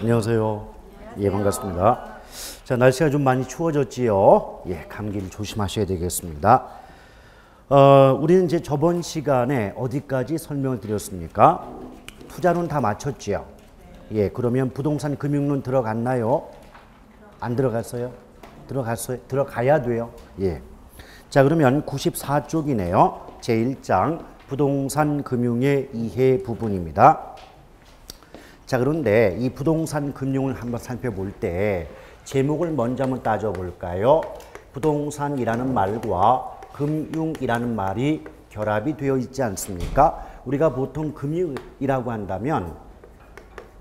안녕하세요. 예, 반갑습니다. 자, 날씨가 좀 많이 추워졌지요. 예, 감기를 조심하셔야 되겠습니다. 우리는 이제 저번 시간에 어디까지 설명을 드렸습니까? 투자론 다 마쳤지요. 예, 그러면 부동산 금융론 들어갔나요? 안 들어갔어요? 들어갔어요? 들어가야 돼요. 예. 자, 그러면 94쪽이네요. 제1장 부동산 금융의 이해 부분입니다. 자, 그런데 이 부동산 금융을 한번 살펴볼 때 제목을 먼저 한번 따져볼까요? 부동산이라는 말과 금융이라는 말이 결합이 되어 있지 않습니까? 우리가 보통 금융이라고 한다면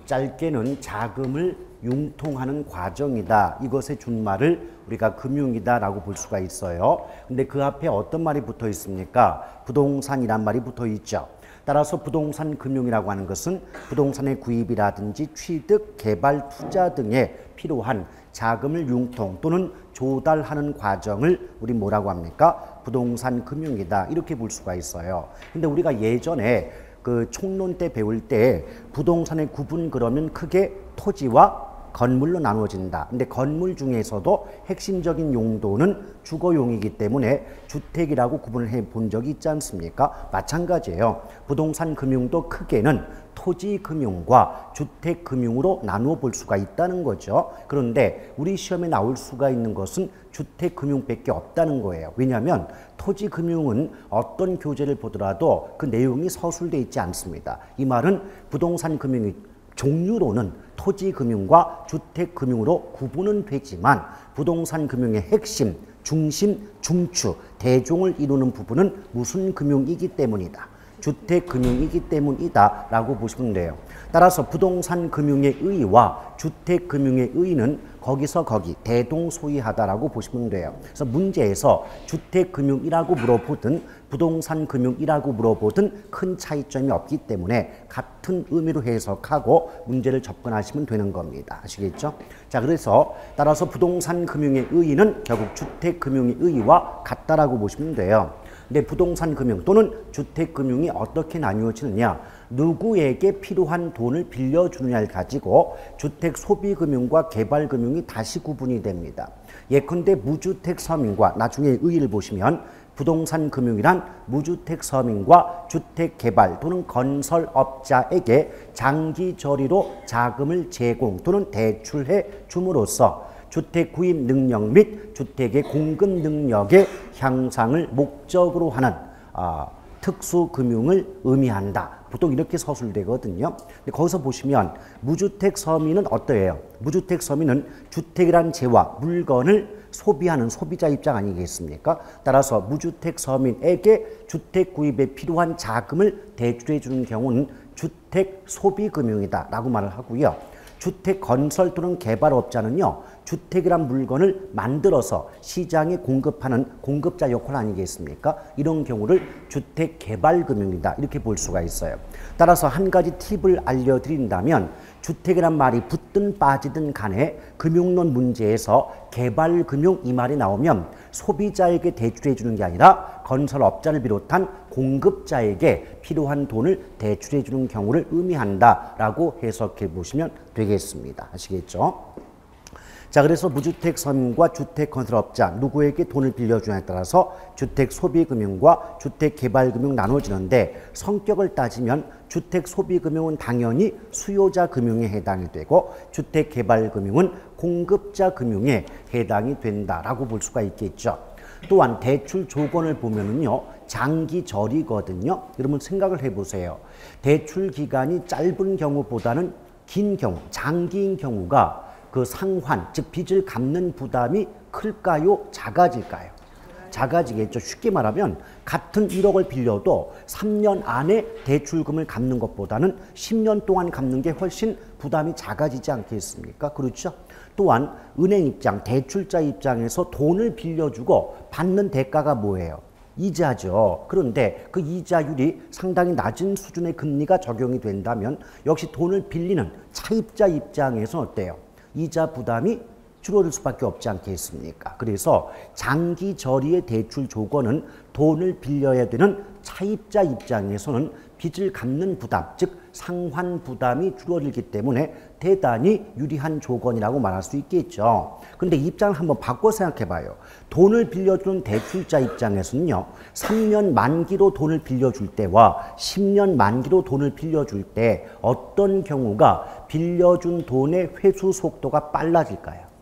짧게는 자금을 융통하는 과정이다. 이것의 준말을 우리가 금융이다 라고 볼 수가 있어요. 근데 그 앞에 어떤 말이 붙어 있습니까? 부동산이란 말이 붙어 있죠. 따라서 부동산 금융이라고 하는 것은 부동산의 구입이라든지 취득, 개발, 투자 등에 필요한 자금을 융통 또는 조달하는 과정을 우리 뭐라고 합니까? 부동산 금융이다. 이렇게 볼 수가 있어요. 근데 우리가 예전에 그 총론 때 배울 때 부동산의 구분 그러면 크게 토지와 건물로 나누어진다. 근데 건물 중에서도 핵심적인 용도는 주거용이기 때문에 주택이라고 구분을 해 본 적이 있지 않습니까? 마찬가지예요. 부동산 금융도 크게는 토지 금융과 주택 금융으로 나누어 볼 수가 있다는 거죠. 그런데 우리 시험에 나올 수가 있는 것은 주택 금융밖에 없다는 거예요. 왜냐하면 토지 금융은 어떤 교재를 보더라도 그 내용이 서술되어 있지 않습니다. 이 말은 부동산 금융이 종류로는 토지금융과 주택금융으로 구분은 되지만 부동산 금융의 핵심, 중심, 중추, 대종을 이루는 부분은 무슨 금융이기 때문이다. 주택금융이기 때문이다 라고 보시면 돼요. 따라서 부동산 금융의 의의와 주택금융의 의의는 거기서 거기 대동소이하다라고 보시면 돼요. 그래서 문제에서 주택금융이라고 물어보든 부동산 금융이라고 물어보든 큰 차이점이 없기 때문에 같은 의미로 해석하고 문제를 접근하시면 되는 겁니다. 아시겠죠? 자, 그래서 따라서 부동산 금융의 의의는 결국 주택금융의 의의와 같다라고 보시면 돼요. 근데 부동산 금융 또는 주택 금융이 어떻게 나뉘어지느냐? 누구에게 필요한 돈을 빌려주느냐를 가지고 주택 소비 금융과 개발 금융이 다시 구분이 됩니다. 예컨대 무주택 서민과 나중에 의의를 보시면 부동산 금융이란 무주택 서민과 주택 개발 또는 건설업자에게 장기 저리로 자금을 제공 또는 대출해 줌으로써 주택 구입 능력 및 주택의 공급 능력의 향상을 목적으로 하는 특수금융을 의미한다. 보통 이렇게 서술되거든요. 근데 거기서 보시면 무주택 서민은 어떠해요? 무주택 서민은 주택이란 재와 물건을 소비하는 소비자 입장 아니겠습니까? 따라서 무주택 서민에게 주택 구입에 필요한 자금을 대출해 주는 경우는 주택 소비금융이다 라고 말을 하고요. 주택 건설 또는 개발업자는요, 주택이란 물건을 만들어서 시장에 공급하는 공급자 역할 아니겠습니까? 이런 경우를 주택 개발금융이다 이렇게 볼 수가 있어요. 따라서 한 가지 팁을 알려드린다면 주택이란 말이 붙든 빠지든 간에 금융론 문제에서 개발금융 이 말이 나오면 소비자에게 대출해 주는 게 아니라 건설업자를 비롯한 공급자에게 필요한 돈을 대출해 주는 경우를 의미한다라고 해석해 보시면 되겠습니다. 아시겠죠? 자, 그래서 무주택 서민과 주택 건설업자 누구에게 돈을 빌려주냐에 따라서 주택 소비금융과 주택 개발금융 나눠지는데 성격을 따지면 주택 소비금융은 당연히 수요자 금융에 해당이 되고 주택 개발금융은 공급자 금융에 해당이 된다라고 볼 수가 있겠죠. 또한 대출 조건을 보면은요, 장기절이거든요. 여러분 생각을 해보세요. 대출 기간이 짧은 경우보다는 긴 경우, 장기인 경우가 그 상환, 즉 빚을 갚는 부담이 클까요? 작아질까요? 작아지겠죠. 쉽게 말하면 같은 1억을 빌려도 3년 안에 대출금을 갚는 것보다는 10년 동안 갚는 게 훨씬 부담이 작아지지 않겠습니까? 그렇죠? 또한 은행 입장, 대출자 입장에서 돈을 빌려주고 받는 대가가 뭐예요? 이자죠. 그런데 그 이자율이 상당히 낮은 수준의 금리가 적용이 된다면 역시 돈을 빌리는 차입자 입장에서는 어때요? 이자 부담이 줄어들 수밖에 없지 않겠습니까? 그래서 장기 저리의 대출 조건은 돈을 빌려야 되는 차입자 입장에서는 빚을 갚는 부담, 즉 상환 부담이 줄어들기 때문에 대단히 유리한 조건이라고 말할 수 있겠죠. 그런데 입장을 한번 바꿔 생각해 봐요. 돈을 빌려주는 대출자 입장에서는요, 3년 만기로 돈을 빌려줄 때와 10년 만기로 돈을 빌려줄 때 어떤 경우가 빌려준 돈의 회수 속도가 빨라질까요?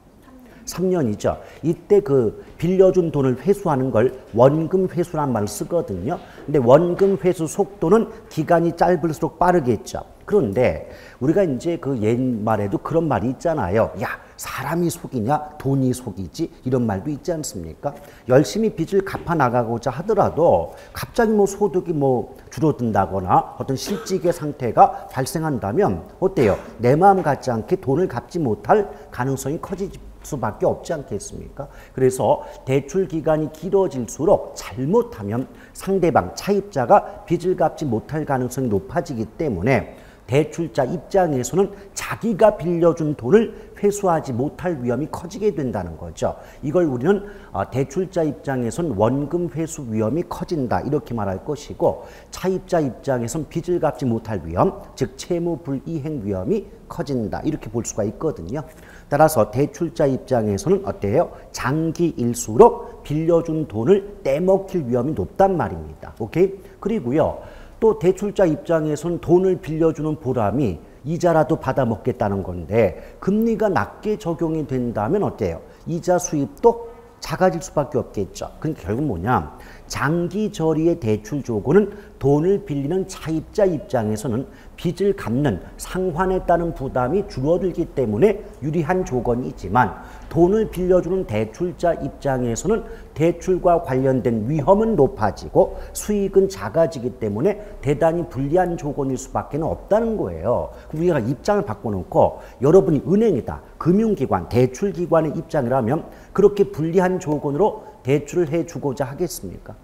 3년이죠. 이때 그 빌려준 돈을 회수하는 걸 원금 회수란 말을 쓰거든요. 근데 원금 회수 속도는 기간이 짧을수록 빠르겠죠. 그런데 우리가 이제 그 옛말에도 그런 말이 있잖아요. 야, 사람이 속이냐 돈이 속이지, 이런 말도 있지 않습니까? 열심히 빚을 갚아 나가고자 하더라도 갑자기 뭐 소득이 뭐 줄어든다거나 어떤 실직의 상태가 발생한다면 어때요? 내 마음 같지 않게 돈을 갚지 못할 가능성이 커지지 수밖에 없지 않겠습니까? 그래서 대출 기간이 길어질수록 잘못하면 상대방 차입자가 빚을 갚지 못할 가능성이 높아지기 때문에 대출자 입장에서는 자기가 빌려준 돈을 회수하지 못할 위험이 커지게 된다는 거죠. 이걸 우리는 대출자 입장에선 원금 회수 위험이 커진다, 이렇게 말할 것이고, 차입자 입장에선 빚을 갚지 못할 위험, 즉 채무 불이행 위험이 커진다, 이렇게 볼 수가 있거든요. 따라서 대출자 입장에서는 어때요? 장기일수록 빌려준 돈을 떼먹힐 위험이 높단 말입니다. 오케이? 그리고요, 또 대출자 입장에서는 돈을 빌려주는 보람이 이자라도 받아먹겠다는 건데, 금리가 낮게 적용이 된다면 어때요? 이자 수입도 작아질 수밖에 없겠죠. 그러니까 결국 뭐냐? 장기 저리의 대출 조건은 돈을 빌리는 차입자 입장에서는 빚을 갚는 상환에 따른 부담이 줄어들기 때문에 유리한 조건이지만, 돈을 빌려주는 대출자 입장에서는 대출과 관련된 위험은 높아지고 수익은 작아지기 때문에 대단히 불리한 조건일 수밖에 없다는 거예요. 우리가 입장을 바꿔놓고 여러분이 은행이다, 금융기관, 대출기관의 입장이라면 그렇게 불리한 조건으로 대출을 해주고자 하겠습니까?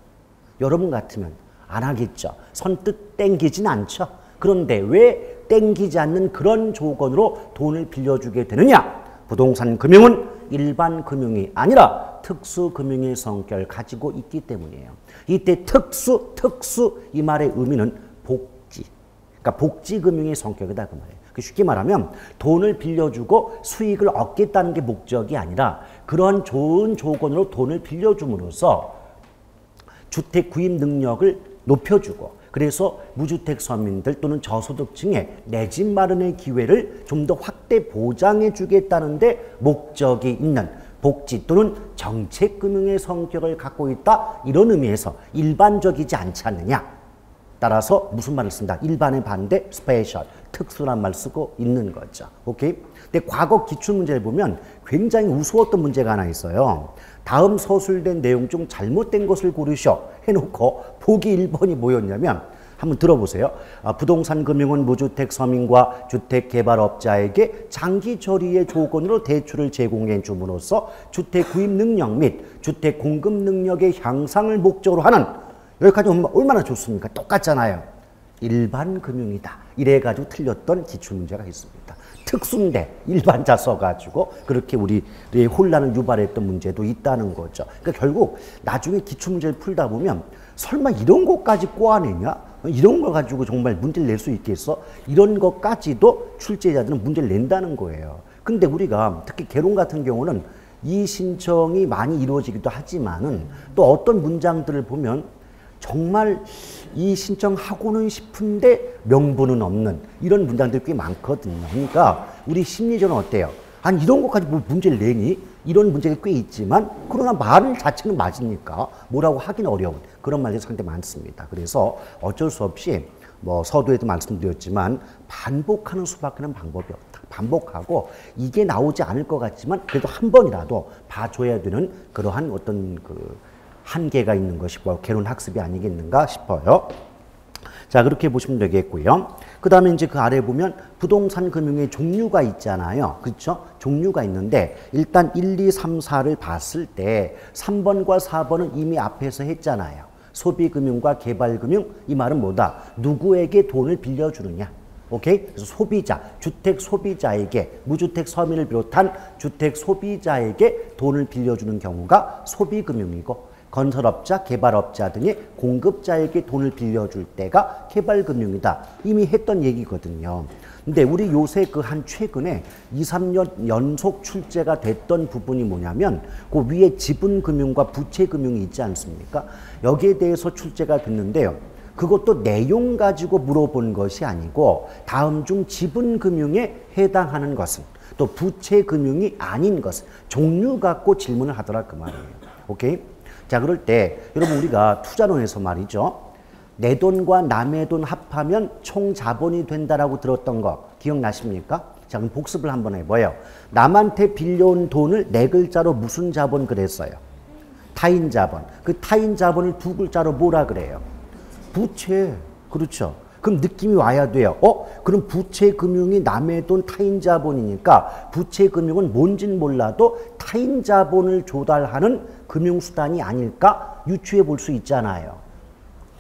여러분 같으면 안 하겠죠. 선뜻 땡기진 않죠. 그런데 왜 땡기지 않는 그런 조건으로 돈을 빌려주게 되느냐? 부동산 금융은 일반 금융이 아니라 특수 금융의 성격을 가지고 있기 때문이에요. 이때 특수 이 말의 의미는 복지, 그러니까 복지 금융의 성격이다 그 말이에요. 쉽게 말하면 돈을 빌려주고 수익을 얻겠다는 게 목적이 아니라 그런 좋은 조건으로 돈을 빌려줌으로써 주택 구입 능력을 높여주고, 그래서 무주택 서민들 또는 저소득층의 내 집 마련의 기회를 좀 더 확대 보장해 주겠다는데 목적이 있는 복지 또는 정책금융의 성격을 갖고 있다, 이런 의미에서 일반적이지 않지 않느냐. 따라서 무슨 말을 쓴다? 일반의 반대 스페셜, 특수란 말 쓰고 있는 거죠. 오케이? 근데 과거 기출문제를 보면 굉장히 우스웠던 문제가 하나 있어요. 다음 서술된 내용 중 잘못된 것을 고르셔 해놓고 보기 1번이 뭐였냐면, 한번 들어보세요. 부동산 금융은 무주택 서민과 주택개발업자에게 장기 저리의 조건으로 대출을 제공해 줌으로써 주택 구입 능력 및 주택 공급 능력의 향상을 목적으로 하는, 여기까지 얼마나 좋습니까? 똑같잖아요. 일반 금융이다. 이래가지고 틀렸던 기출문제가 있습니다. 특수인데 일반자 써가지고 그렇게 우리의 혼란을 유발했던 문제도 있다는 거죠. 그러니까 결국 나중에 기출문제를 풀다 보면 설마 이런 것까지 꼬아내냐? 이런 걸 가지고 정말 문제를 낼 수 있겠어? 이런 것까지도 출제자들은 문제를 낸다는 거예요. 근데 우리가 특히 개론 같은 경우는 이 신청이 많이 이루어지기도 하지만은 또 어떤 문장들을 보면 정말 이 신청하고는 싶은데 명분은 없는 이런 문장들이 꽤 많거든요. 그러니까 우리 심리적으로 어때요? 아니 이런 것까지 뭐 문제를 내니? 이런 문제가 꽤 있지만 그러나 말 자체는 맞으니까 뭐라고 하기는 어려운 그런 말들이 상당히 많습니다. 그래서 어쩔 수 없이 뭐 서두에도 말씀드렸지만 반복하는 수밖에 는 방법이 없다. 반복하고 이게 나오지 않을 것 같지만 그래도 한 번이라도 봐줘야 되는 그러한 어떤 그 한계가 있는 것이 뭐 개론 학습이 아니겠는가 싶어요. 자, 그렇게 보시면 되겠고요. 그 다음에 이제 그 아래 보면 부동산 금융의 종류가 있잖아요. 그렇죠? 종류가 있는데 일단 1, 2, 3, 4를 봤을 때 3번과 4번은 이미 앞에서 했잖아요. 소비금융과 개발금융, 이 말은 뭐다? 누구에게 돈을 빌려주느냐? 오케이? 그래서 소비자, 주택 소비자에게, 무주택 서민을 비롯한 주택 소비자에게 돈을 빌려주는 경우가 소비금융이고, 건설업자, 개발업자 등의 공급자에게 돈을 빌려줄 때가 개발금융이다. 이미 했던 얘기거든요. 근데 우리 요새 그 한 최근에 2, 3년 연속 출제가 됐던 부분이 뭐냐면 그 위에 지분금융과 부채금융이 있지 않습니까? 여기에 대해서 출제가 됐는데요. 그것도 내용 가지고 물어본 것이 아니고 다음 중 지분금융에 해당하는 것은 또 부채금융이 아닌 것은 종류 갖고 질문을 하더라 그 말이에요. 오케이? 자, 그럴 때 여러분 우리가 투자론에서 말이죠. 내 돈과 남의 돈 합하면 총 자본이 된다라고 들었던 거 기억나십니까? 자, 그럼 복습을 한번 해봐요. 남한테 빌려온 돈을 네 글자로 무슨 자본 그랬어요? 타인 자본. 그 타인 자본을 두 글자로 뭐라 그래요? 부채. 그렇죠. 그럼 느낌이 와야 돼요. 그럼 부채금융이 남의 돈 타인 자본이니까 부채금융은 뭔진 몰라도 타인 자본을 조달하는 금융수단이 아닐까 유추해 볼 수 있잖아요.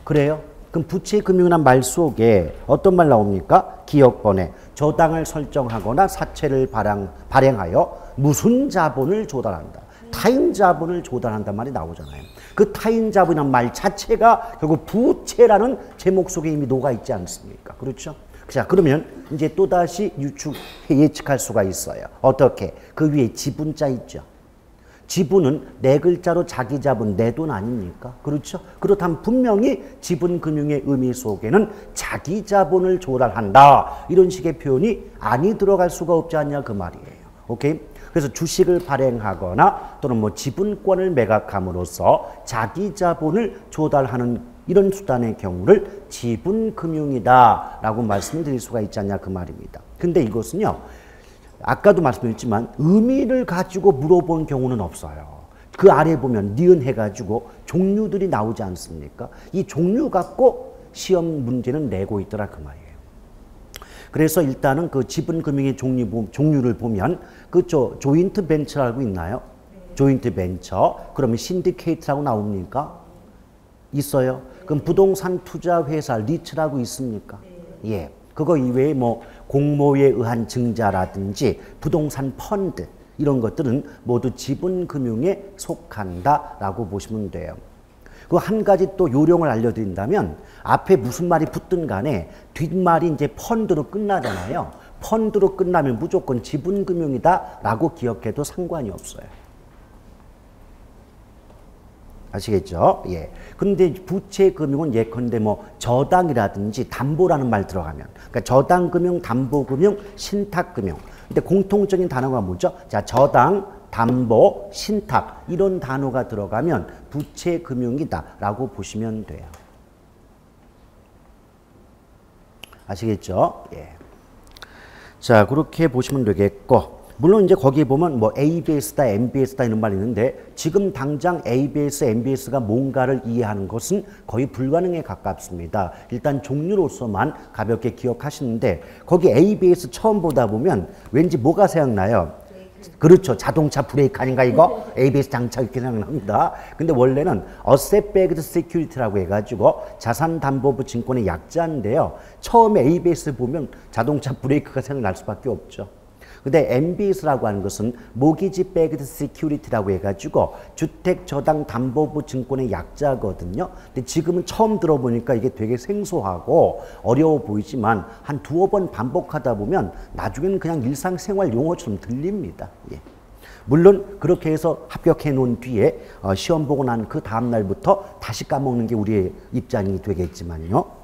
그래요? 그럼 부채금융이라는 말 속에 어떤 말 나옵니까? 기억번에 저당을 설정하거나 사채를 발행하여 무슨 자본을 조달한다. 타인 자본을 조달한단 말이 나오잖아요. 그 타인 자본이라는 말 자체가 결국 부채라는 제목 속에 이미 녹아 있지 않습니까? 그렇죠? 자, 그러면 이제 또다시 예측할 수가 있어요. 어떻게? 그 위에 지분자 있죠. 지분은 네 글자로 자기 자본, 내 돈 아닙니까? 그렇죠? 그렇다면 분명히 지분금융의 의미 속에는 자기 자본을 조달한다. 이런 식의 표현이 아니 들어갈 수가 없지 않냐 그 말이에요. 오케이? 그래서 주식을 발행하거나 또는 뭐 지분권을 매각함으로써 자기 자본을 조달하는 이런 수단의 경우를 지분금융이다라고 말씀드릴 수가 있지 않냐 그 말입니다. 근데 이것은요. 아까도 말씀드렸지만 의미를 가지고 물어본 경우는 없어요. 그 아래 보면 니은 해가지고 종류들이 나오지 않습니까? 이 종류 갖고 시험 문제는 내고 있더라 그 말이에요. 그래서 일단은 그 지분금융의 종류를 보면 그 조인트 벤처라고 있나요? 조인트 벤처. 그러면 신디케이트라고 나옵니까? 있어요. 그럼 부동산 투자 회사 리츠라고 있습니까? 예. 그거 이외에 뭐 공모에 의한 증자라든지 부동산 펀드 이런 것들은 모두 지분금융에 속한다라고 보시면 돼요. 그 한 가지 또 요령을 알려드린다면 앞에 무슨 말이 붙든 간에 뒷말이 이제 펀드로 끝나잖아요. 펀드로 끝나면 무조건 지분금융이다라고 기억해도 상관이 없어요. 아시겠죠? 예. 근데 부채금융은 예컨대 뭐 저당이라든지 담보라는 말 들어가면, 그러니까 저당금융, 담보금융, 신탁금융. 근데 공통적인 단어가 뭐죠? 자, 저당, 담보, 신탁 이런 단어가 들어가면 부채금융이다라고 보시면 돼요. 아시겠죠? 예. 자, 그렇게 보시면 되겠고. 물론 이제 거기에 보면 뭐 ABS다, MBS다 이런 말이 있는데 지금 당장 ABS, MBS가 뭔가를 이해하는 것은 거의 불가능에 가깝습니다. 일단 종류로서만 가볍게 기억하시는데 거기 ABS 처음 보다 보면 왠지 뭐가 생각나요? 그렇죠. 자동차 브레이크 아닌가 이거? ABS 장착 이렇게 생각납니다. 근데 원래는 Asset Backed Security라고 해가지고 자산담보부 증권의 약자인데요. 처음에 ABS 보면 자동차 브레이크가 생각날 수밖에 없죠. 근데 MBS라고 하는 것은 모기지 백드 시큐리티라고 해가지고 주택저당담보부 증권의 약자거든요. 근데 지금은 처음 들어보니까 이게 되게 생소하고 어려워 보이지만 한 두어 번 반복하다 보면 나중에는 그냥 일상생활 용어처럼 들립니다. 예. 물론 그렇게 해서 합격해 놓은 뒤에 시험 보고 난 그 다음 날부터 다시 까먹는 게 우리의 입장이 되겠지만요.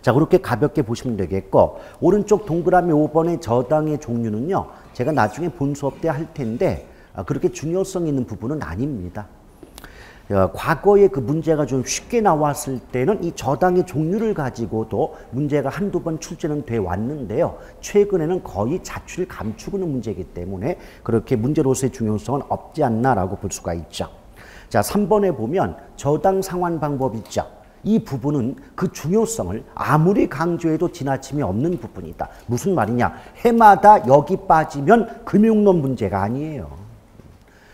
자, 그렇게 가볍게 보시면 되겠고 오른쪽 동그라미 5번의 저당의 종류는요. 제가 나중에 본 수업 때 할 텐데 그렇게 중요성 있는 부분은 아닙니다. 과거에 그 문제가 좀 쉽게 나왔을 때는 이 저당의 종류를 가지고도 문제가 한두 번 출제는 돼 왔는데요. 최근에는 거의 자취를 감추는 문제이기 때문에 그렇게 문제로서의 중요성은 없지 않나라고 볼 수가 있죠. 자, 3번에 보면 저당 상환 방법 있죠. 이 부분은 그 중요성을 아무리 강조해도 지나침이 없는 부분이다. 무슨 말이냐? 해마다 여기 빠지면 금융론 문제가 아니에요.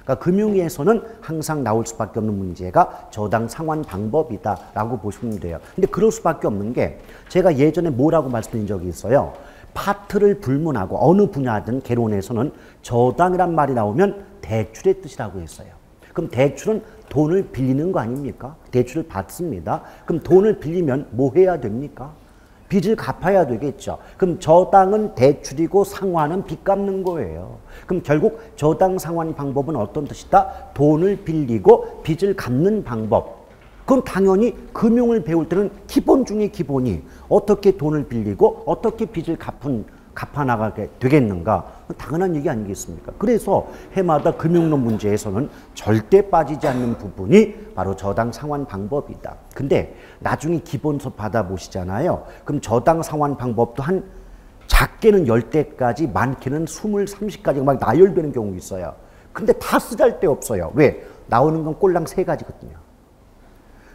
그러니까 금융위에서는 항상 나올 수밖에 없는 문제가 저당 상환 방법이다라고 보시면 돼요. 근데 그럴 수밖에 없는 게 제가 예전에 뭐라고 말씀드린 적이 있어요. 파트를 불문하고 어느 분야든 개론에서는 저당이란 말이 나오면 대출의 뜻이라고 했어요. 그럼 대출은 돈을 빌리는 거 아닙니까? 대출을 받습니다. 그럼 돈을 빌리면 뭐 해야 됩니까? 빚을 갚아야 되겠죠. 그럼 저당은 대출이고 상환은 빚 갚는 거예요. 그럼 결국 저당 상환 방법은 어떤 뜻이다? 돈을 빌리고 빚을 갚는 방법. 그럼 당연히 금융을 배울 때는 기본 중에 기본이 어떻게 돈을 빌리고 어떻게 빚을 갚아나가게 되겠는가? 당연한 얘기 아니겠습니까? 그래서 해마다 금융론 문제에서는 절대 빠지지 않는 부분이 바로 저당 상환 방법이다. 근데 나중에 기본서 받아보시잖아요. 그럼 저당 상환 방법도 한 작게는 10대까지 많게는 20, 30까지가 막 나열되는 경우 있어요. 근데 다 쓰잘데 없어요. 왜? 나오는 건 꼴랑 3가지거든요.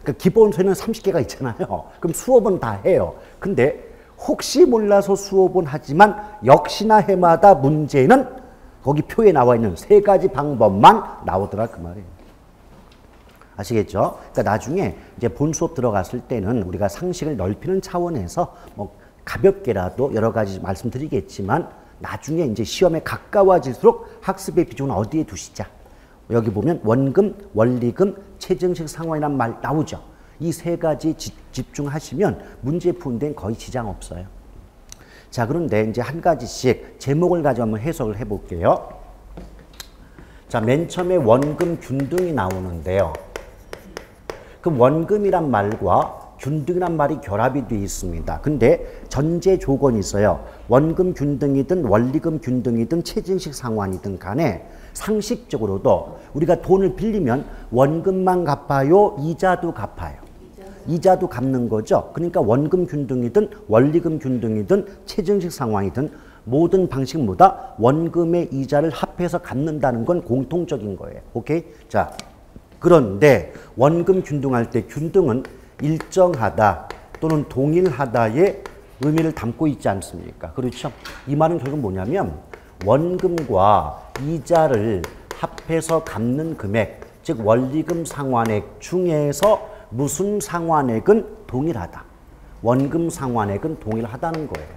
그러니까 기본서에는 30개가 있잖아요. 그럼 수업은 다 해요. 근데 혹시 몰라서 수업은 하지만 역시나 해마다 문제는 거기 표에 나와 있는 3가지 방법만 나오더라 그 말이에요. 아시겠죠? 그러니까 나중에 이제 본 수업 들어갔을 때는 우리가 상식을 넓히는 차원에서 뭐 가볍게라도 여러 가지 말씀드리겠지만 나중에 이제 시험에 가까워질수록 학습의 비중은 어디에 두시자. 여기 보면 원금, 원리금, 체증식 상환이란 말 나오죠. 이 3가지 집중하시면 문제 푸는 데는 거의 지장 없어요. 자, 그런데 이제 한 가지씩 제목을 가지고 한번 해석을 해볼게요. 자, 맨 처음에 원금 균등이 나오는데요. 그 원금이란 말과 균등이란 말이 결합이 되어 있습니다. 근데 전제 조건이 있어요. 원금 균등이든 원리금 균등이든 체증식 상환이든 간에 상식적으로도 우리가 돈을 빌리면 원금만 갚아요? 이자도 갚아요? 이자도 갚는 거죠. 그러니까 원금 균등이든 원리금 균등이든 체증식 상환이든 모든 방식보다 원금의 이자를 합해서 갚는다는 건 공통적인 거예요. 오케이? 자, 그런데 원금 균등할 때 균등은 일정하다 또는 동일하다의 의미를 담고 있지 않습니까? 그렇죠? 이 말은 결국 뭐냐면 원금과 이자를 합해서 갚는 금액, 즉 원리금 상환액 중에서 무슨 상환액은 동일하다. 원금 상환액은 동일하다는 거예요.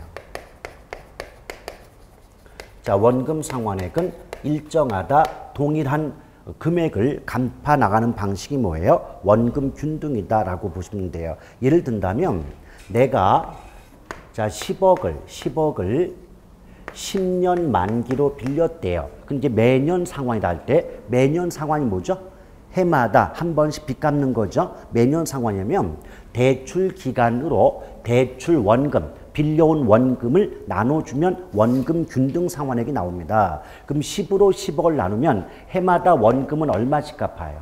자, 원금 상환액은 일정하다, 동일한 금액을 갚아 나가는 방식이 뭐예요? 원금 균등이다라고 보시면 돼요. 예를 든다면 내가 자 10억을 10년 만기로 빌렸대요. 근데 매년 상환이라 할 때 매년 상환이 뭐죠? 해마다 한 번씩 빚 갚는 거죠. 매년 상환이면 대출 기간으로 대출 원금, 빌려온 원금을 나눠주면 원금 균등 상환액이 나옵니다. 그럼 10으로 10억을 나누면 해마다 원금은 얼마씩 갚아요?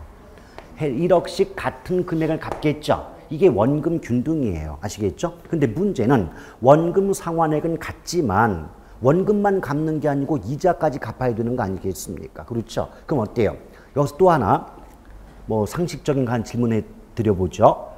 1억씩 같은 금액을 갚겠죠. 이게 원금 균등이에요. 아시겠죠? 근데 문제는 원금 상환액은 같지만 원금만 갚는 게 아니고 이자까지 갚아야 되는 거 아니겠습니까? 그렇죠? 그럼 어때요? 여기서 또 하나 뭐 상식적인 한 질문해 드려보죠.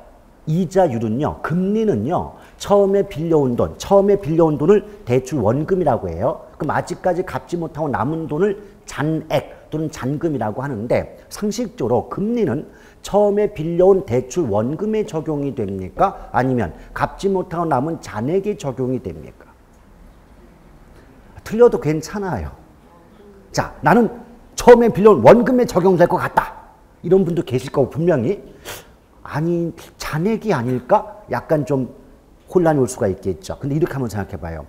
이자율은요, 금리는요, 처음에 빌려온 돈을 대출 원금이라고 해요. 그럼 아직까지 갚지 못하고 남은 돈을 잔액 또는 잔금이라고 하는데 상식적으로 금리는 처음에 빌려온 대출 원금에 적용이 됩니까? 아니면 갚지 못하고 남은 잔액에 적용이 됩니까? 틀려도 괜찮아요. 자, 나는 처음에 빌려온 원금에 적용될 것 같다. 이런 분도 계실 거고 분명히 아니 잔액이 아닐까? 약간 좀 혼란이 올 수가 있겠죠. 근데 이렇게 한번 생각해 봐요.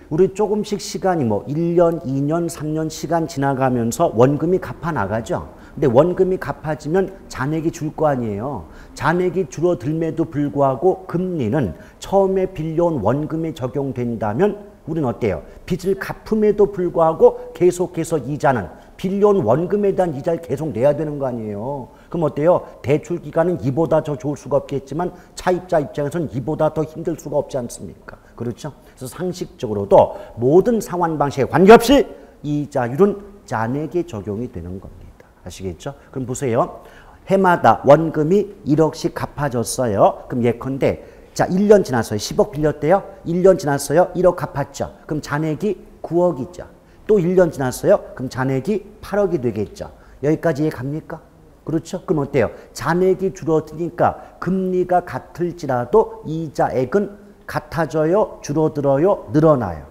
우리 조금씩 시간이 뭐 1년, 2년, 3년 시간 지나가면서 원금이 갚아 나가죠. 근데 원금이 갚아지면 잔액이 줄 거 아니에요. 잔액이 줄어들m에도 불구하고 금리는 처음에 빌려온 원금에 적용된다면 우리는 어때요? 빚을 갚음에도 불구하고 계속해서 이자는 빌려온 원금에 대한 이자를 계속 내야 되는 거 아니에요. 그럼 어때요? 대출 기간은 이보다 더 좋을 수가 없겠지만 차입자 입장에서는 이보다 더 힘들 수가 없지 않습니까? 그렇죠? 그래서 상식적으로도 모든 상환 방식에 관계없이 이자율은 잔액에 적용이 되는 겁니다. 아시겠죠? 그럼 보세요. 해마다 원금이 1억씩 갚아졌어요. 그럼 예컨대 자 1년 지났어요. 10억 빌렸대요. 1년 지났어요. 1억 갚았죠. 그럼 잔액이 9억이죠. 또 1년 지났어요. 그럼 잔액이 8억이 되겠죠. 여기까지 이해 갑니까? 그렇죠? 그럼 어때요? 잔액이 줄어드니까 금리가 같을지라도 이자액은 같아져요? 줄어들어요? 늘어나요?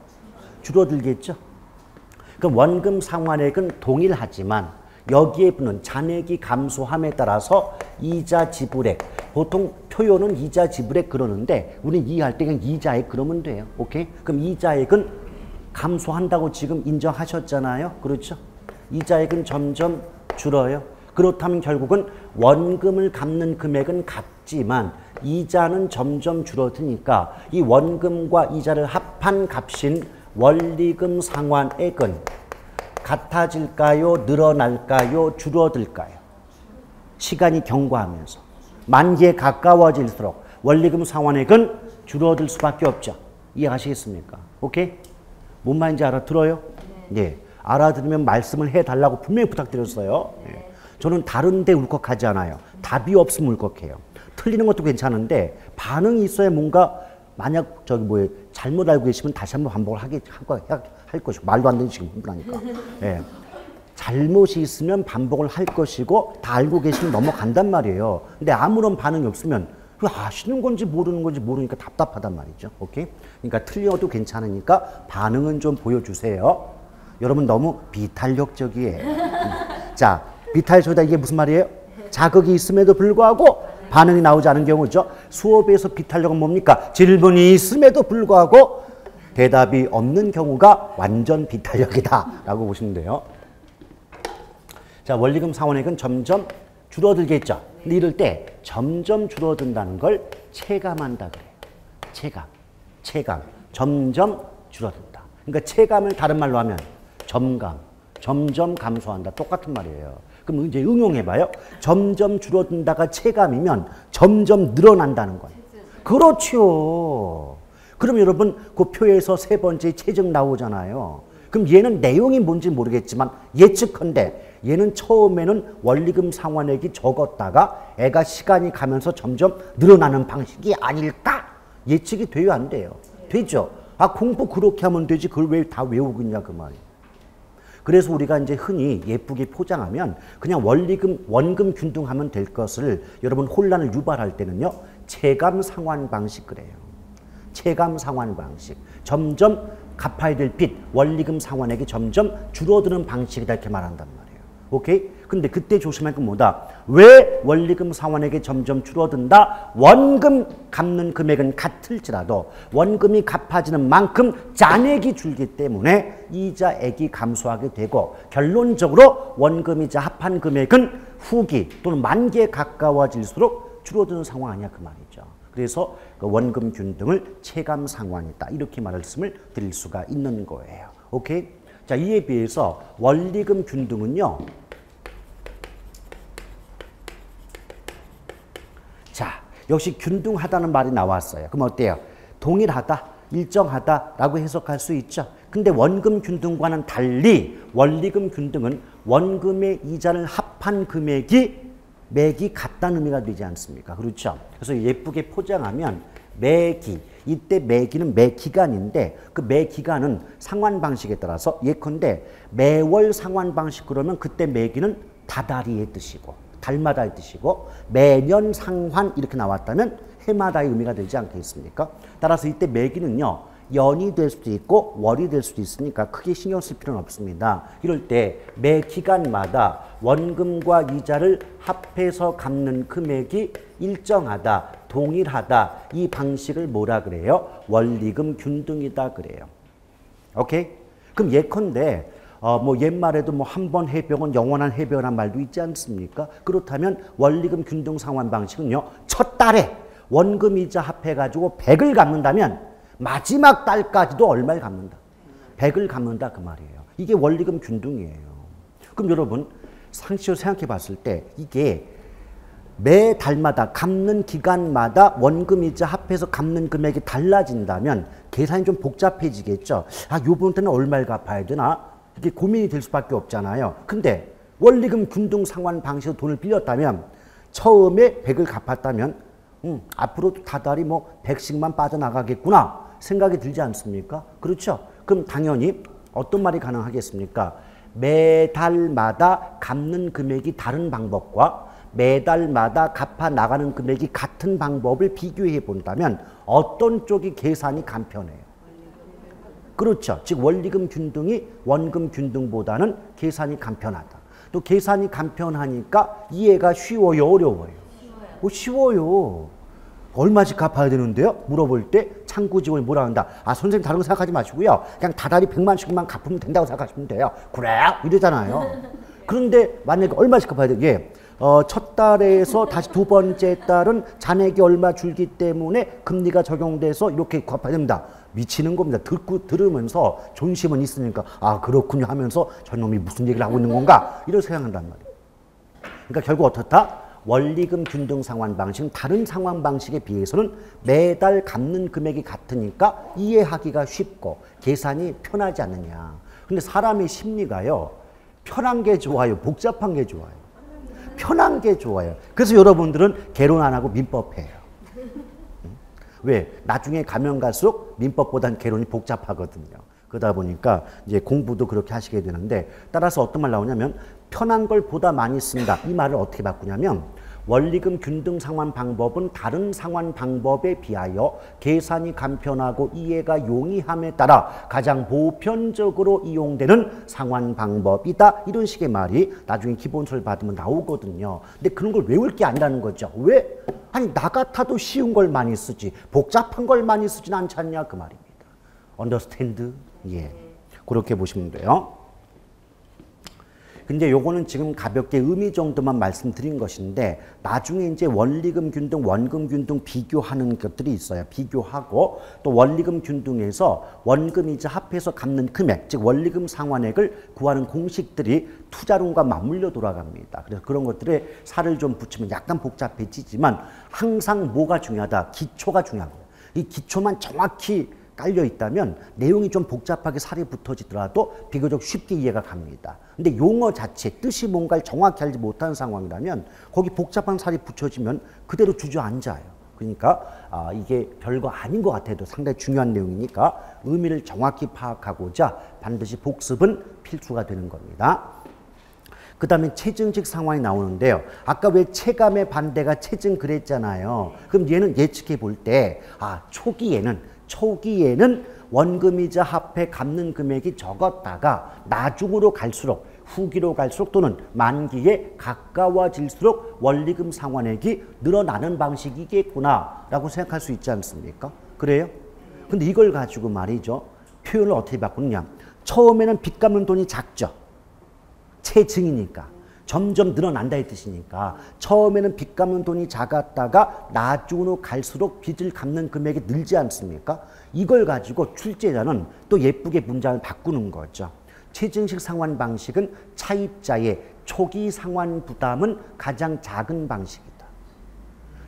줄어들겠죠? 그럼 원금 상환액은 동일하지만 여기에 붙는 잔액이 감소함에 따라서 이자 지불액, 보통 표현은 이자 지불액 그러는데 우리는 이해할 때 그냥 이자액 그러면 돼요. 오케이? 그럼 이자액은 감소한다고 지금 인정하셨잖아요. 그렇죠? 이자액은 점점 줄어요. 그렇다면 결국은 원금을 갚는 금액은 같지만 이자는 점점 줄어드니까 이 원금과 이자를 합한 값인 원리금 상환액은 같아질까요? 늘어날까요? 줄어들까요? 시간이 경과하면서 만기에 가까워질수록 원리금 상환액은 줄어들 수밖에 없죠. 이해하시겠습니까? 오케이? 뭔 말인지 알아들어요? 네. 알아들으면 말씀을 해달라고 분명히 부탁드렸어요. 네. 저는 다른데 울컥하지 않아요. 답이 없으면 울컥해요. 틀리는 것도 괜찮은데 반응이 있어야 뭔가 만약 잘못 알고 계시면 다시 한번 반복을 할 것이고 말도 안 되는 지금 흥분하니까. 예. 잘못이 있으면 반복을 할 것이고 다 알고 계시면 넘어간단 말이에요. 근데 아무런 반응이 없으면 아시는 건지 모르는 건지 모르니까 답답하단 말이죠. 오케이? 그러니까 틀려도 괜찮으니까 반응은 좀 보여주세요. 여러분 너무 비탄력적이에요. 자, 비탄력적이다 이게 무슨 말이에요? 자극이 있음에도 불구하고 반응이 나오지 않은 경우죠. 수업에서 비탄력은 뭡니까? 질문이 있음에도 불구하고 대답이 없는 경우가 완전 비탄력이다 라고 보시면 돼요. 자, 원리금 상환액은 점점 줄어들겠죠. 근데 이럴 때 점점 줄어든다는 걸 체감한다 그래요. 체감. 점점 줄어든다. 그러니까 체감을 다른 말로 하면 점감. 점점 감소한다. 똑같은 말이에요. 그럼 이제 응용해봐요. 점점 줄어든다가 체감이면 점점 늘어난다는 거예요. 그렇죠. 그럼 여러분 그 표에서 세 번째 체증 나오잖아요. 그럼 얘는 내용이 뭔지 모르겠지만 예측컨대 얘는 처음에는 원리금 상환액이 적었다가 애가 시간이 가면서 점점 늘어나는 방식이 아닐까? 예측이 돼요, 안 돼요? 되죠. 아, 공부 그렇게 하면 되지 그걸 왜 다 외우겠냐 그 말이에요. 그래서 우리가 이제 흔히 예쁘게 포장하면 그냥 원금 균등하면 될 것을 여러분 혼란을 유발할 때는요. 체감 상환 방식 그래요. 체감 상환 방식. 점점 갚아야 될 빚, 원리금 상환액이 점점 줄어드는 방식이다 이렇게 말한단 말이에요. 오케이? 근데 그때 조심할 건 뭐다? 왜 원리금 상환액이 점점 줄어든다? 원금 갚는 금액은 같을지라도 원금이 갚아지는 만큼 잔액이 줄기 때문에 이자액이 감소하게 되고 결론적으로 원금이자 합한 금액은 후기 또는 만기에 가까워질수록 줄어드는 상황 아니야 그 말이죠. 그래서 그 원금 균등을 체감 상환이다 이렇게 말씀을 드릴 수가 있는 거예요. 오케이? 자, 이에 비해서 원리금 균등은요. 자, 역시 균등하다는 말이 나왔어요. 그럼 어때요? 동일하다, 일정하다라고 해석할 수 있죠. 근데 원금 균등과는 달리 원리금 균등은 원금의 이자를 합한 매기 같다는 의미가 되지 않습니까? 그렇죠? 그래서 예쁘게 포장하면 매기, 이때 매기는 매기간인데 그 매기간은 상환 방식에 따라서 예컨대 매월 상환 방식 그러면 그때 매기는 다달이의 뜻이고 달마다의 뜻이고 매년 상환 이렇게 나왔다면 해마다의 의미가 되지 않겠습니까? 따라서 이때 매기는요. 연이 될 수도 있고 월이 될 수도 있으니까 크게 신경 쓸 필요는 없습니다. 이럴 때 매 기간마다 원금과 이자를 합해서 갚는 금액이 일정하다, 동일하다 이 방식을 뭐라 그래요? 원리금 균등이다 그래요. 오케이? 그럼 예컨대 옛말에도 한 번 해병은 영원한 해병이라는 말도 있지 않습니까? 그렇다면 원리금 균등 상환 방식은요. 첫 달에 원금 이자 합해가지고 100을 갚는다면 마지막 달까지도 얼마를 갚는다? 100을 갚는다 그 말이에요. 이게 원리금 균등이에요. 그럼 여러분 상식적으로 생각해 봤을 때 이게 매 달마다 갚는 기간마다 원금이자 합해서 갚는 금액이 달라진다면 계산이 좀 복잡해지겠죠. 아, 요번 때는 얼마를 갚아야 되나? 이게 고민이 될 수밖에 없잖아요. 근데 원리금 균등 상환 방식으로 돈을 빌렸다면 처음에 100을 갚았다면 앞으로도 다달이 100씩만 빠져나가겠구나 생각이 들지 않습니까? 그렇죠? 그럼 당연히 어떤 말이 가능하겠습니까? 매달마다 갚는 금액이 다른 방법과 매달마다 갚아 나가는 금액이 같은 방법을 비교해 본다면 어떤 쪽이 계산이 간편해요? 그렇죠. 즉 원리금 균등이 원금 균등보다는 계산이 간편하다. 또 계산이 간편하니까 이해가 쉬워요, 어려워요? 쉬워요. 얼마씩 갚아야 되는데요? 물어볼 때 창구 직원이 뭐라 한다. 아, 선생님 다른 거 생각하지 마시고요. 그냥 다달이 100만씩만 갚으면 된다고 생각하시면 돼요. 그래요? 이러잖아요. 그런데 만약에 얼마씩 갚아야 돼요? 예. 첫 달에서 다시 두 번째 달은 잔액이 얼마 줄기 때문에 금리가 적용돼서 이렇게 갚아야 됩니다. 미치는 겁니다. 들으면서 존심은 있으니까 아, 그렇군요 하면서 저놈이 무슨 얘기를 하고 있는 건가? 이런 생각한단 말이에요. 그러니까 결국 어떻다? 원리금 균등 상환 방식은 다른 상환 방식에 비해서는 매달 갚는 금액이 같으니까 이해하기가 쉽고 계산이 편하지 않느냐. 근데 사람의 심리가요. 편한 게 좋아요? 복잡한 게 좋아요? 편한 게 좋아요. 그래서 여러분들은 개론 안 하고 민법해요. 왜? 나중에 가면 갈수록 민법보단 개론이 복잡하거든요. 그러다 보니까 이제 공부도 그렇게 하시게 되는데 따라서 어떤 말 나오냐면 편한 걸 보다 많이 쓴다. 이 말을 어떻게 바꾸냐면 원리금 균등 상환 방법은 다른 상환 방법에 비하여 계산이 간편하고 이해가 용이함에 따라 가장 보편적으로 이용되는 상환 방법이다. 이런 식의 말이 나중에 기본서를 받으면 나오거든요. 근데 그런 걸 외울 게 아니라는 거죠. 왜? 아니 나 같아도 쉬운 걸 많이 쓰지 복잡한 걸 많이 쓰진 않지 않냐 그 말입니다. understand? 예. 그렇게 보시면 돼요. 근데 요거는 지금 가볍게 의미 정도만 말씀드린 것인데 나중에 이제 원리금 균등, 원금 균등 비교하는 것들이 있어요. 비교하고 또 원리금 균등에서 원금이자 합해서 갚는 금액, 즉 원리금 상환액을 구하는 공식들이 투자론과 맞물려 돌아갑니다. 그래서 그런 것들에 살을 좀 붙이면 약간 복잡해지지만 항상 뭐가 중요하다? 기초가 중요하고 이 기초만 정확히 깔려 있다면 내용이 좀 복잡하게 살이 붙어지더라도 비교적 쉽게 이해가 갑니다. 근데 용어 자체, 뜻이 뭔가를 정확히 알지 못하는 상황이라면 거기 복잡한 살이 붙여지면 그대로 주저앉아요. 그러니까 이게 별거 아닌 것 같아도 상당히 중요한 내용이니까 의미를 정확히 파악하고자 반드시 복습은 필수가 되는 겁니다. 그 다음에 체증식 상환이 나오는데요. 아까 왜 체감의 반대가 체증 그랬잖아요. 그럼 얘는 예측해 볼 때 초기에는 원금이자 합해 갚는 금액이 적었다가 나중으로 갈수록 후기로 갈수록 또는 만기에 가까워질수록 원리금 상환액이 늘어나는 방식이겠구나 라고 생각할 수 있지 않습니까? 그래요? 근데 이걸 가지고 말이죠. 표현을 어떻게 바꾸느냐. 처음에는 빚 갚는 돈이 작죠. 체증이니까. 점점 늘어난다 이 뜻이니까 처음에는 빚 갚는 돈이 작았다가 나중으로 갈수록 빚을 갚는 금액이 늘지 않습니까? 이걸 가지고 출제자는 또 예쁘게 문장을 바꾸는 거죠. 체증식 상환 방식은 차입자의 초기 상환 부담은 가장 작은 방식이다.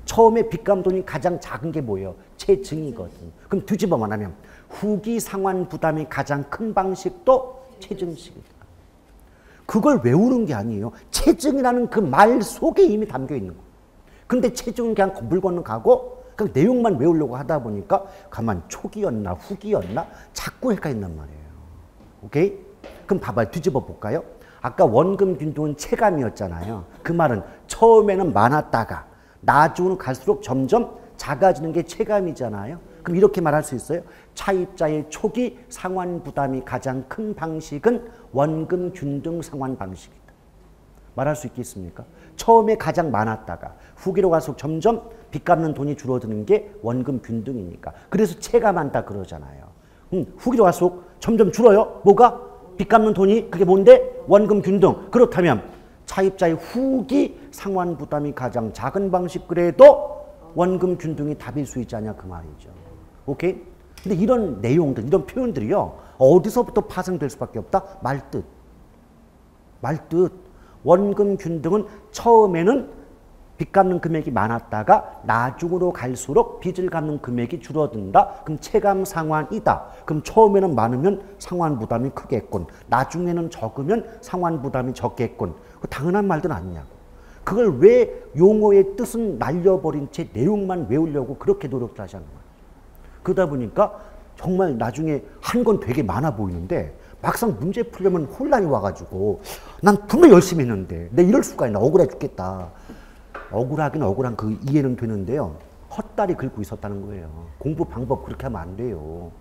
처음에 빚 갚는 돈이 가장 작은 게 뭐예요? 체증이거든. 그럼 뒤집어 말하면 후기 상환 부담이 가장 큰 방식도 체증식이다. 그걸 외우는 게 아니에요. 체증이라는 그 말 속에 이미 담겨 있는 거예요. 근데 체증은 그냥 물 건너 가고 그냥 내용만 외우려고 하다 보니까 가만 초기였나 후기였나 자꾸 헷갈린단 말이에요. 오케이? 그럼 봐봐요. 뒤집어 볼까요? 아까 원금 균등은 체감이었잖아요. 그 말은 처음에는 많았다가 나중으로 갈수록 점점 작아지는 게 체감이잖아요. 그럼 이렇게 말할 수 있어요. 차입자의 초기 상환 부담이 가장 큰 방식은 원금 균등 상환 방식이다. 말할 수 있겠습니까? 처음에 가장 많았다가 후기로 갈수록 점점 빚 갚는 돈이 줄어드는 게 원금 균등이니까. 그래서 체감한다 그러잖아요. 후기로 갈수록 점점 줄어요. 뭐가? 빚 갚는 돈이 그게 뭔데? 원금 균등. 그렇다면 차입자의 후기 상환 부담이 가장 작은 방식 그래도 원금 균등이 답일 수 있지 않냐 그 말이죠. 오케이? 근데 이런 내용들, 이런 표현들이요. 어디서부터 파생될 수밖에 없다? 말뜻. 말뜻. 원금 균등은 처음에는 빚 갚는 금액이 많았다가 나중으로 갈수록 빚을 갚는 금액이 줄어든다. 그럼 체감 상환이다. 그럼 처음에는 많으면 상환 부담이 크겠군. 나중에는 적으면 상환 부담이 적겠군. 당연한 말들 아니냐고. 그걸 왜 용어의 뜻은 날려버린 채 내용만 외우려고 그렇게 노력을 하시는 거예요. 그러다 보니까 정말 나중에 한 건 되게 많아 보이는데 막상 문제 풀려면 혼란이 와가지고 난 분명 열심히 했는데 내 이럴 수가 있나 억울해 죽겠다. 억울하긴 억울한 그 이해는 되는데요. 헛다리 긁고 있었다는 거예요. 공부 방법 그렇게 하면 안 돼요.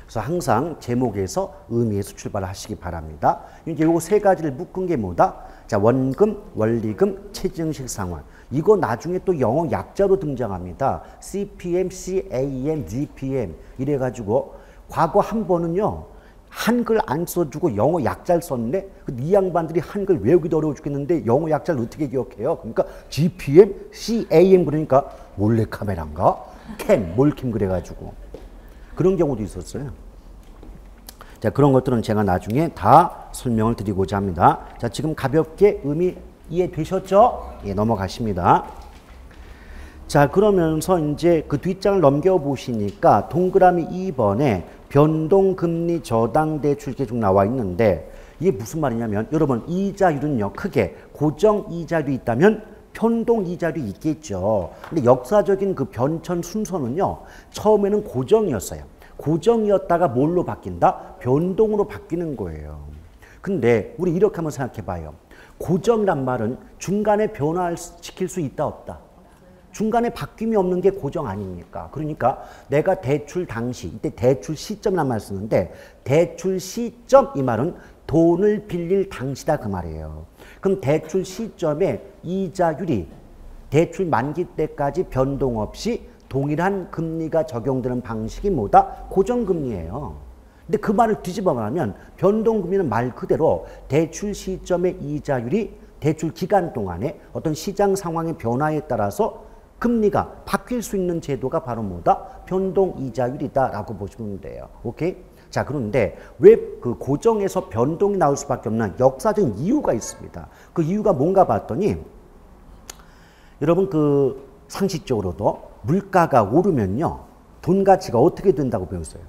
그래서 항상 제목에서 의미에서 출발을 하시기 바랍니다. 이제 요거 세 가지를 묶은 게 뭐다? 자, 원금, 원리금, 체증식 상환. 이거 나중에 또 영어 약자로 등장합니다. CPM, CAM, DPM 이래가지고 과거 한 번은요. 한글 안 써주고 영어 약자를 썼네? 이 양반들이 한글 외우기도 어려워 죽겠는데 영어 약자를 어떻게 기억해요? 그러니까 GPM, CAM 그러니까 몰래카메라인가? 몰캠 그래가지고 그런 경우도 있었어요. 자, 그런 것들은 제가 나중에 다 설명을 드리고자 합니다. 자, 지금 가볍게 의미 이해되셨죠? 예, 넘어가십니다. 자, 그러면서 이제 그 뒷장을 넘겨보시니까 동그라미 2번에 변동금리 저당대출 이렇게 쭉 나와 있는데 이게 무슨 말이냐면 여러분 이자율은요 크게 고정이자율이 있다면 변동이자율이 있겠죠. 근데 역사적인 그 변천 순서는요 처음에는 고정이었어요. 고정이었다가 뭘로 바뀐다? 변동으로 바뀌는 거예요. 근데 우리 이렇게 한번 생각해 봐요. 고정이란 말은 중간에 변화시킬 수 있다 없다? 중간에 바뀜이 없는 게 고정 아닙니까? 그러니까 내가 대출 당시, 이때 대출 시점이란 말을 쓰는데 대출 시점 이 말은 돈을 빌릴 당시다 그 말이에요. 그럼 대출 시점에 이자율이 대출 만기 때까지 변동 없이 동일한 금리가 적용되는 방식이 뭐다? 고정금리예요. 근데 그 말을 뒤집어 말하면 변동금리는 말 그대로 대출 시점의 이자율이 대출 기간 동안에 어떤 시장 상황의 변화에 따라서 금리가 바뀔 수 있는 제도가 바로 뭐다? 변동이자율이다라고 보시면 돼요. 오케이? 자, 그런데 왜 그 고정에서 변동이 나올 수밖에 없는 역사적인 이유가 있습니다. 그 이유가 뭔가 봤더니 여러분 그 상식적으로도 물가가 오르면요. 돈 가치가 어떻게 된다고 배웠어요?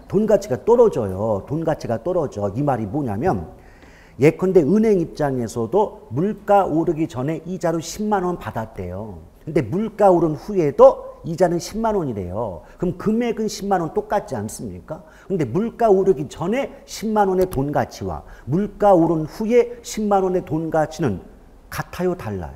돈 가치가 떨어져요. 돈 가치가 떨어져. 이 말이 뭐냐면 예컨대 은행 입장에서도 물가 오르기 전에 이자로 10만 원 받았대요. 근데 물가 오른 후에도 이자는 10만 원이래요. 그럼 금액은 10만 원 똑같지 않습니까? 근데 물가 오르기 전에 10만 원의 돈 가치와 물가 오른 후에 10만 원의 돈 가치는 같아요, 달라요?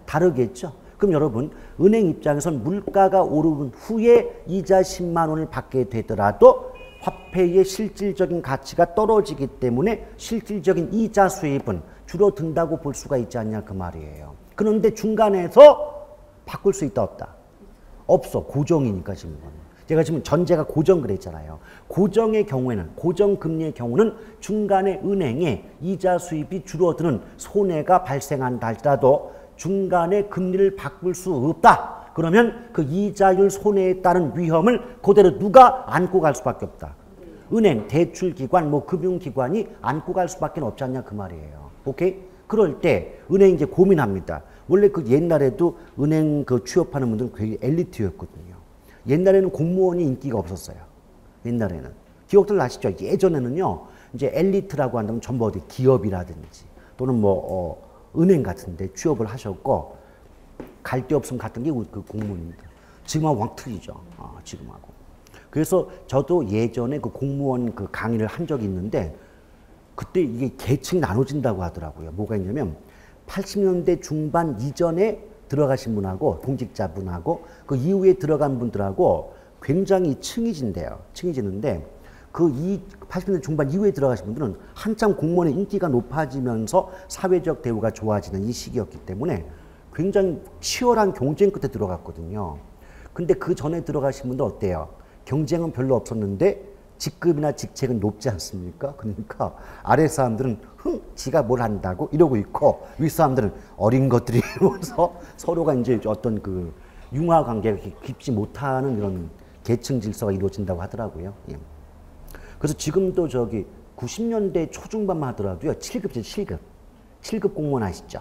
다르겠죠? 그럼 여러분 은행 입장에서는 물가가 오른 후에 이자 10만 원을 받게 되더라도 화폐의 실질적인 가치가 떨어지기 때문에 실질적인 이자 수입은 줄어든다고 볼 수가 있지 않냐 그 말이에요. 그런데 중간에서 바꿀 수 있다 없다? 없어. 고정이니까 지금. 제가 지금 전제가 고정 그랬잖아요. 고정의 경우에는 고정금리의 경우는 중간에 은행에 이자 수입이 줄어드는 손해가 발생한다 할지라도 중간에 금리를 바꿀 수 없다. 그러면 그 이자율 손해에 따른 위험을 그대로 누가 안고 갈 수밖에 없다. 은행, 대출기관, 뭐 금융기관이 안고 갈 수밖에 없지 않냐 그 말이에요. 오케이? 그럴 때 은행이 이제 고민합니다. 원래 그 옛날에도 은행 그 취업하는 분들은 굉장히 엘리트였거든요. 옛날에는 공무원이 인기가 없었어요. 옛날에는. 기억들 나시죠? 예전에는요, 이제 엘리트라고 한다면 전부 어디 기업이라든지 또는 뭐, 은행 같은데 취업을 하셨고, 갈 데 없으면 갔던 게 그 공무원입니다. 지금하고 왕 틀리죠. 지금하고. 그래서 저도 예전에 그 공무원 그 강의를 한 적이 있는데, 그때 이게 계층이 나눠진다고 하더라고요. 뭐가 있냐면, 80년대 중반 이전에 들어가신 분하고 동직자분하고 그 이후에 들어간 분들하고 굉장히 층이 진대요. 층이 지는데 그 80년대 중반 이후에 들어가신 분들은 한참 공무원의 인기가 높아지면서 사회적 대우가 좋아지는 이 시기였기 때문에 굉장히 치열한 경쟁 끝에 들어갔거든요. 근데 그 전에 들어가신 분들 어때요? 경쟁은 별로 없었는데 직급이나 직책은 높지 않습니까? 그러니까 아래 사람들은 지가 뭘 한다고 이러고 있고 윗 사람들은 어린 것들이 이러면서 서로가 이제 어떤 그 융화 관계가 깊지 못하는 이런 계층 질서가 이루어진다고 하더라고요. 예. 그래서 지금도 저기 90년대 초중반만 하더라도요. 7급이죠, 7급. 7급 공무원 아시죠?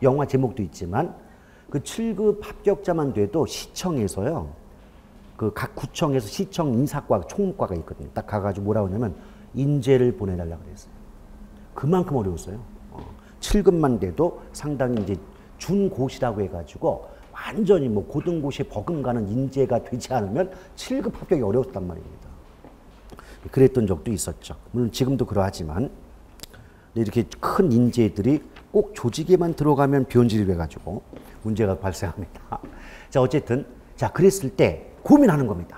영화 제목도 있지만 그 7급 합격자만 돼도 시청에서요. 그 각 구청에서 시청 인사과, 총무과가 있거든요. 딱 가가지고 뭐라고 하냐면 인재를 보내달라고 그랬어요. 그만큼 어려웠어요. 7급만 돼도 상당히 이제 준고시라고 해가지고 완전히 뭐 고등고시에 버금가는 인재가 되지 않으면 7급 합격이 어려웠단 말입니다. 그랬던 적도 있었죠. 물론 지금도 그러하지만 이렇게 큰 인재들이 꼭 조직에만 들어가면 변질이 돼가지고 문제가 발생합니다. 자, 어쨌든 자 그랬을 때 고민하는 겁니다.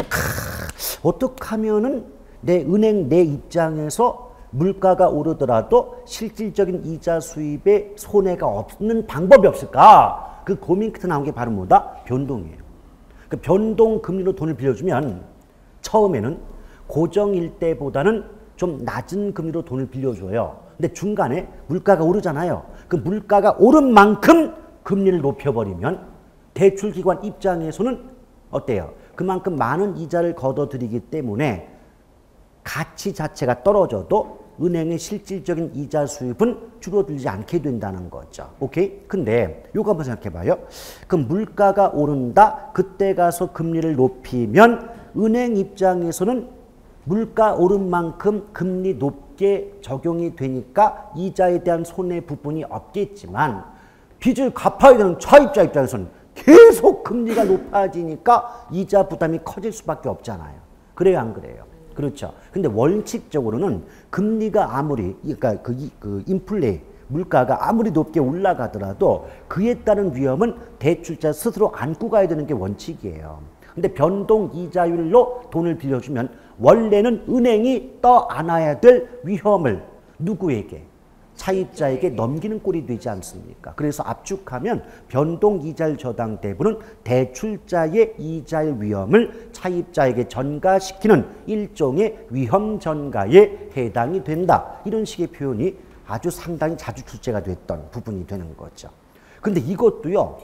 어떻게 하면은 내 은행 내 입장에서 물가가 오르더라도 실질적인 이자 수입에 손해가 없는 방법이 없을까? 그 고민 끝에 나온 게 바로 뭐다? 변동이에요. 그 변동 금리로 돈을 빌려주면 처음에는 고정일 때보다는 좀 낮은 금리로 돈을 빌려줘요. 근데 중간에 물가가 오르잖아요. 그 물가가 오른 만큼 금리를 높여버리면 대출기관 입장에서는 어때요? 그만큼 많은 이자를 걷어들이기 때문에 가치 자체가 떨어져도 은행의 실질적인 이자 수입은 줄어들지 않게 된다는 거죠. 오케이? 근데 요거 한번 생각해 봐요. 그 물가가 오른다. 그때 가서 금리를 높이면 은행 입장에서는 물가 오른 만큼 금리 높게 적용이 되니까 이자에 대한 손해 부분이 없겠지만 빚을 갚아야 되는 차입자 입장에서는 계속 금리가 높아지니까 이자 부담이 커질 수밖에 없잖아요. 그래요, 안 그래요? 그렇죠. 근데 원칙적으로는 금리가 아무리, 그러니까 그 인플레, 물가가 아무리 높게 올라가더라도 그에 따른 위험은 대출자 스스로 안고 가야 되는 게 원칙이에요. 근데 변동 이자율로 돈을 빌려주면 원래는 은행이 떠안아야 될 위험을 누구에게? 차입자에게 넘기는 꼴이 되지 않습니까? 그래서 압축하면 변동 이자율 저당 대부는 대출자의 이자율 위험을 차입자에게 전가시키는 일종의 위험 전가에 해당이 된다. 이런 식의 표현이 아주 상당히 자주 출제가 됐던 부분이 되는 거죠. 근데 이것도요.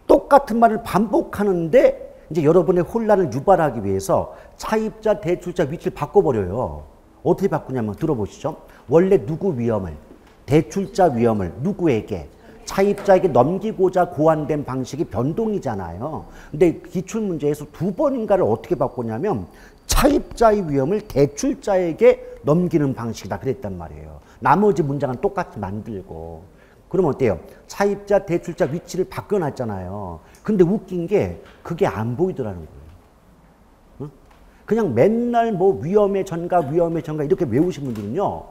똑같은 말을 반복하는데 이제 여러분의 혼란을 유발하기 위해서 차입자, 대출자 위치를 바꿔버려요. 어떻게 바꾸냐면 들어보시죠. 원래 누구 위험을, 대출자 위험을 누구에게, 차입자에게 넘기고자 고안된 방식이 변동이잖아요. 근데 기출문제에서 두 번인가를 어떻게 바꾸냐면 차입자의 위험을 대출자에게 넘기는 방식이다 그랬단 말이에요. 나머지 문장은 똑같이 만들고. 그러면 어때요? 차입자, 대출자 위치를 바꿔놨잖아요. 근데 웃긴 게 그게 안 보이더라는 거예요. 응? 그냥 맨날 뭐 위험의 전가, 위험의 전가 이렇게 외우신 분들은요.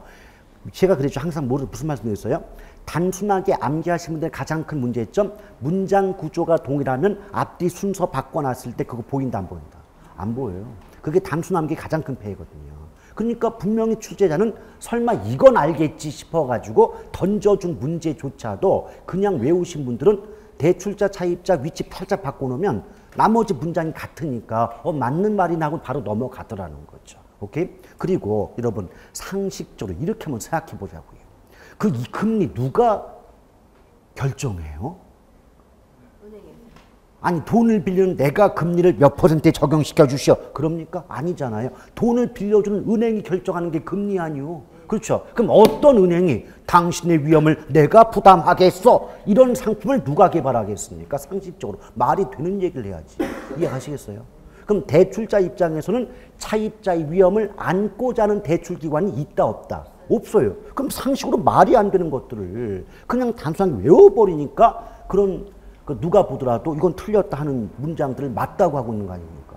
제가 그랬죠. 항상 무슨 말씀드렸어요? 단순하게 암기하신 분들의 가장 큰 문제점, 문장 구조가 동일하면 앞뒤 순서 바꿔놨을 때 그거 보인다 안 보인다? 안 보여요. 그게 단순 암기 가장 큰 폐해거든요. 그러니까 분명히 출제자는 설마 이건 알겠지 싶어가지고 던져준 문제조차도 그냥 외우신 분들은 대출자, 차입자 위치 살짝 바꿔놓으면 나머지 문장이 같으니까 맞는 말이 나고 바로 넘어가더라는 거죠. 오케이? 그리고 여러분 상식적으로 이렇게 한번 생각해 보자고요. 이 금리 누가 결정해요? 아니 돈을 빌리는 내가 금리를 몇 %에 적용시켜 주시오. 그럽니까? 아니잖아요. 돈을 빌려주는 은행이 결정하는 게 금리 아니오. 그렇죠. 그럼 어떤 은행이 당신의 위험을 내가 부담하겠어? 이런 상품을 누가 개발하겠습니까? 상식적으로 말이 되는 얘기를 해야지. 이해하시겠어요? 그럼 대출자 입장에서는 차입자의 위험을 안고자 하는 대출기관이 있다 없다? 없어요. 그럼 상식으로 말이 안 되는 것들을 그냥 단순하게 외워버리니까 그런 누가 보더라도 이건 틀렸다 하는 문장들을 맞다고 하고 있는 거 아닙니까?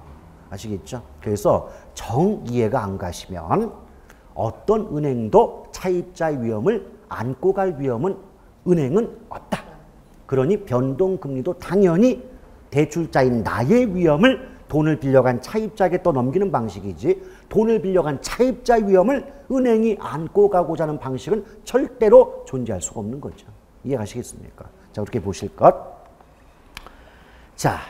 아시겠죠? 그래서 정 이해가 안 가시면 어떤 은행도 차입자의 위험을 안고 갈 위험은 은행은 없다. 그러니 변동금리도 당연히 대출자인 나의 위험을 돈을 빌려간 차입자에게 떠넘기는 방식이지 돈을 빌려간 차입자의 위험을 은행이 안고 가고자 하는 방식은 절대로 존재할 수가 없는 거죠. 이해가시겠습니까? 자, 그렇게 보실 것. 자,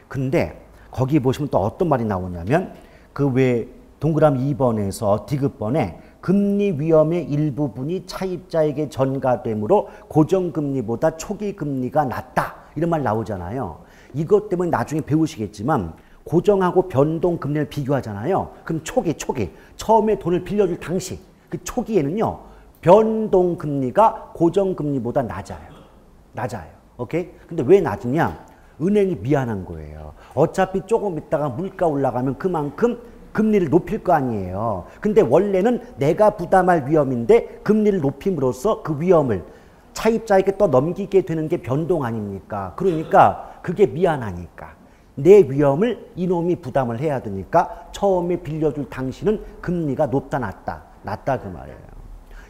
근데 거기 보시면 또 어떤 말이 나오냐면 그 외 동그라미 2번에서 디귿번에 금리 위험의 일부분이 차입자에게 전가되므로 고정금리보다 초기금리가 낮다. 이런 말 나오잖아요. 이것 때문에 나중에 배우시겠지만 고정하고 변동금리를 비교하잖아요. 그럼 초기 처음에 돈을 빌려줄 당시 그 초기에는요. 변동금리가 고정금리보다 낮아요. 오케이? 근데 왜 낮으냐? 은행이 미안한 거예요. 어차피 조금 있다가 물가 올라가면 그만큼 금리를 높일 거 아니에요. 근데 원래는 내가 부담할 위험인데 금리를 높임으로써 그 위험을 차입자에게 또 넘기게 되는 게 변동 아닙니까? 그러니까 그게 미안하니까 내 위험을 이놈이 부담을 해야 되니까 처음에 빌려줄 당신은 금리가 높다 낮다 그 말이에요.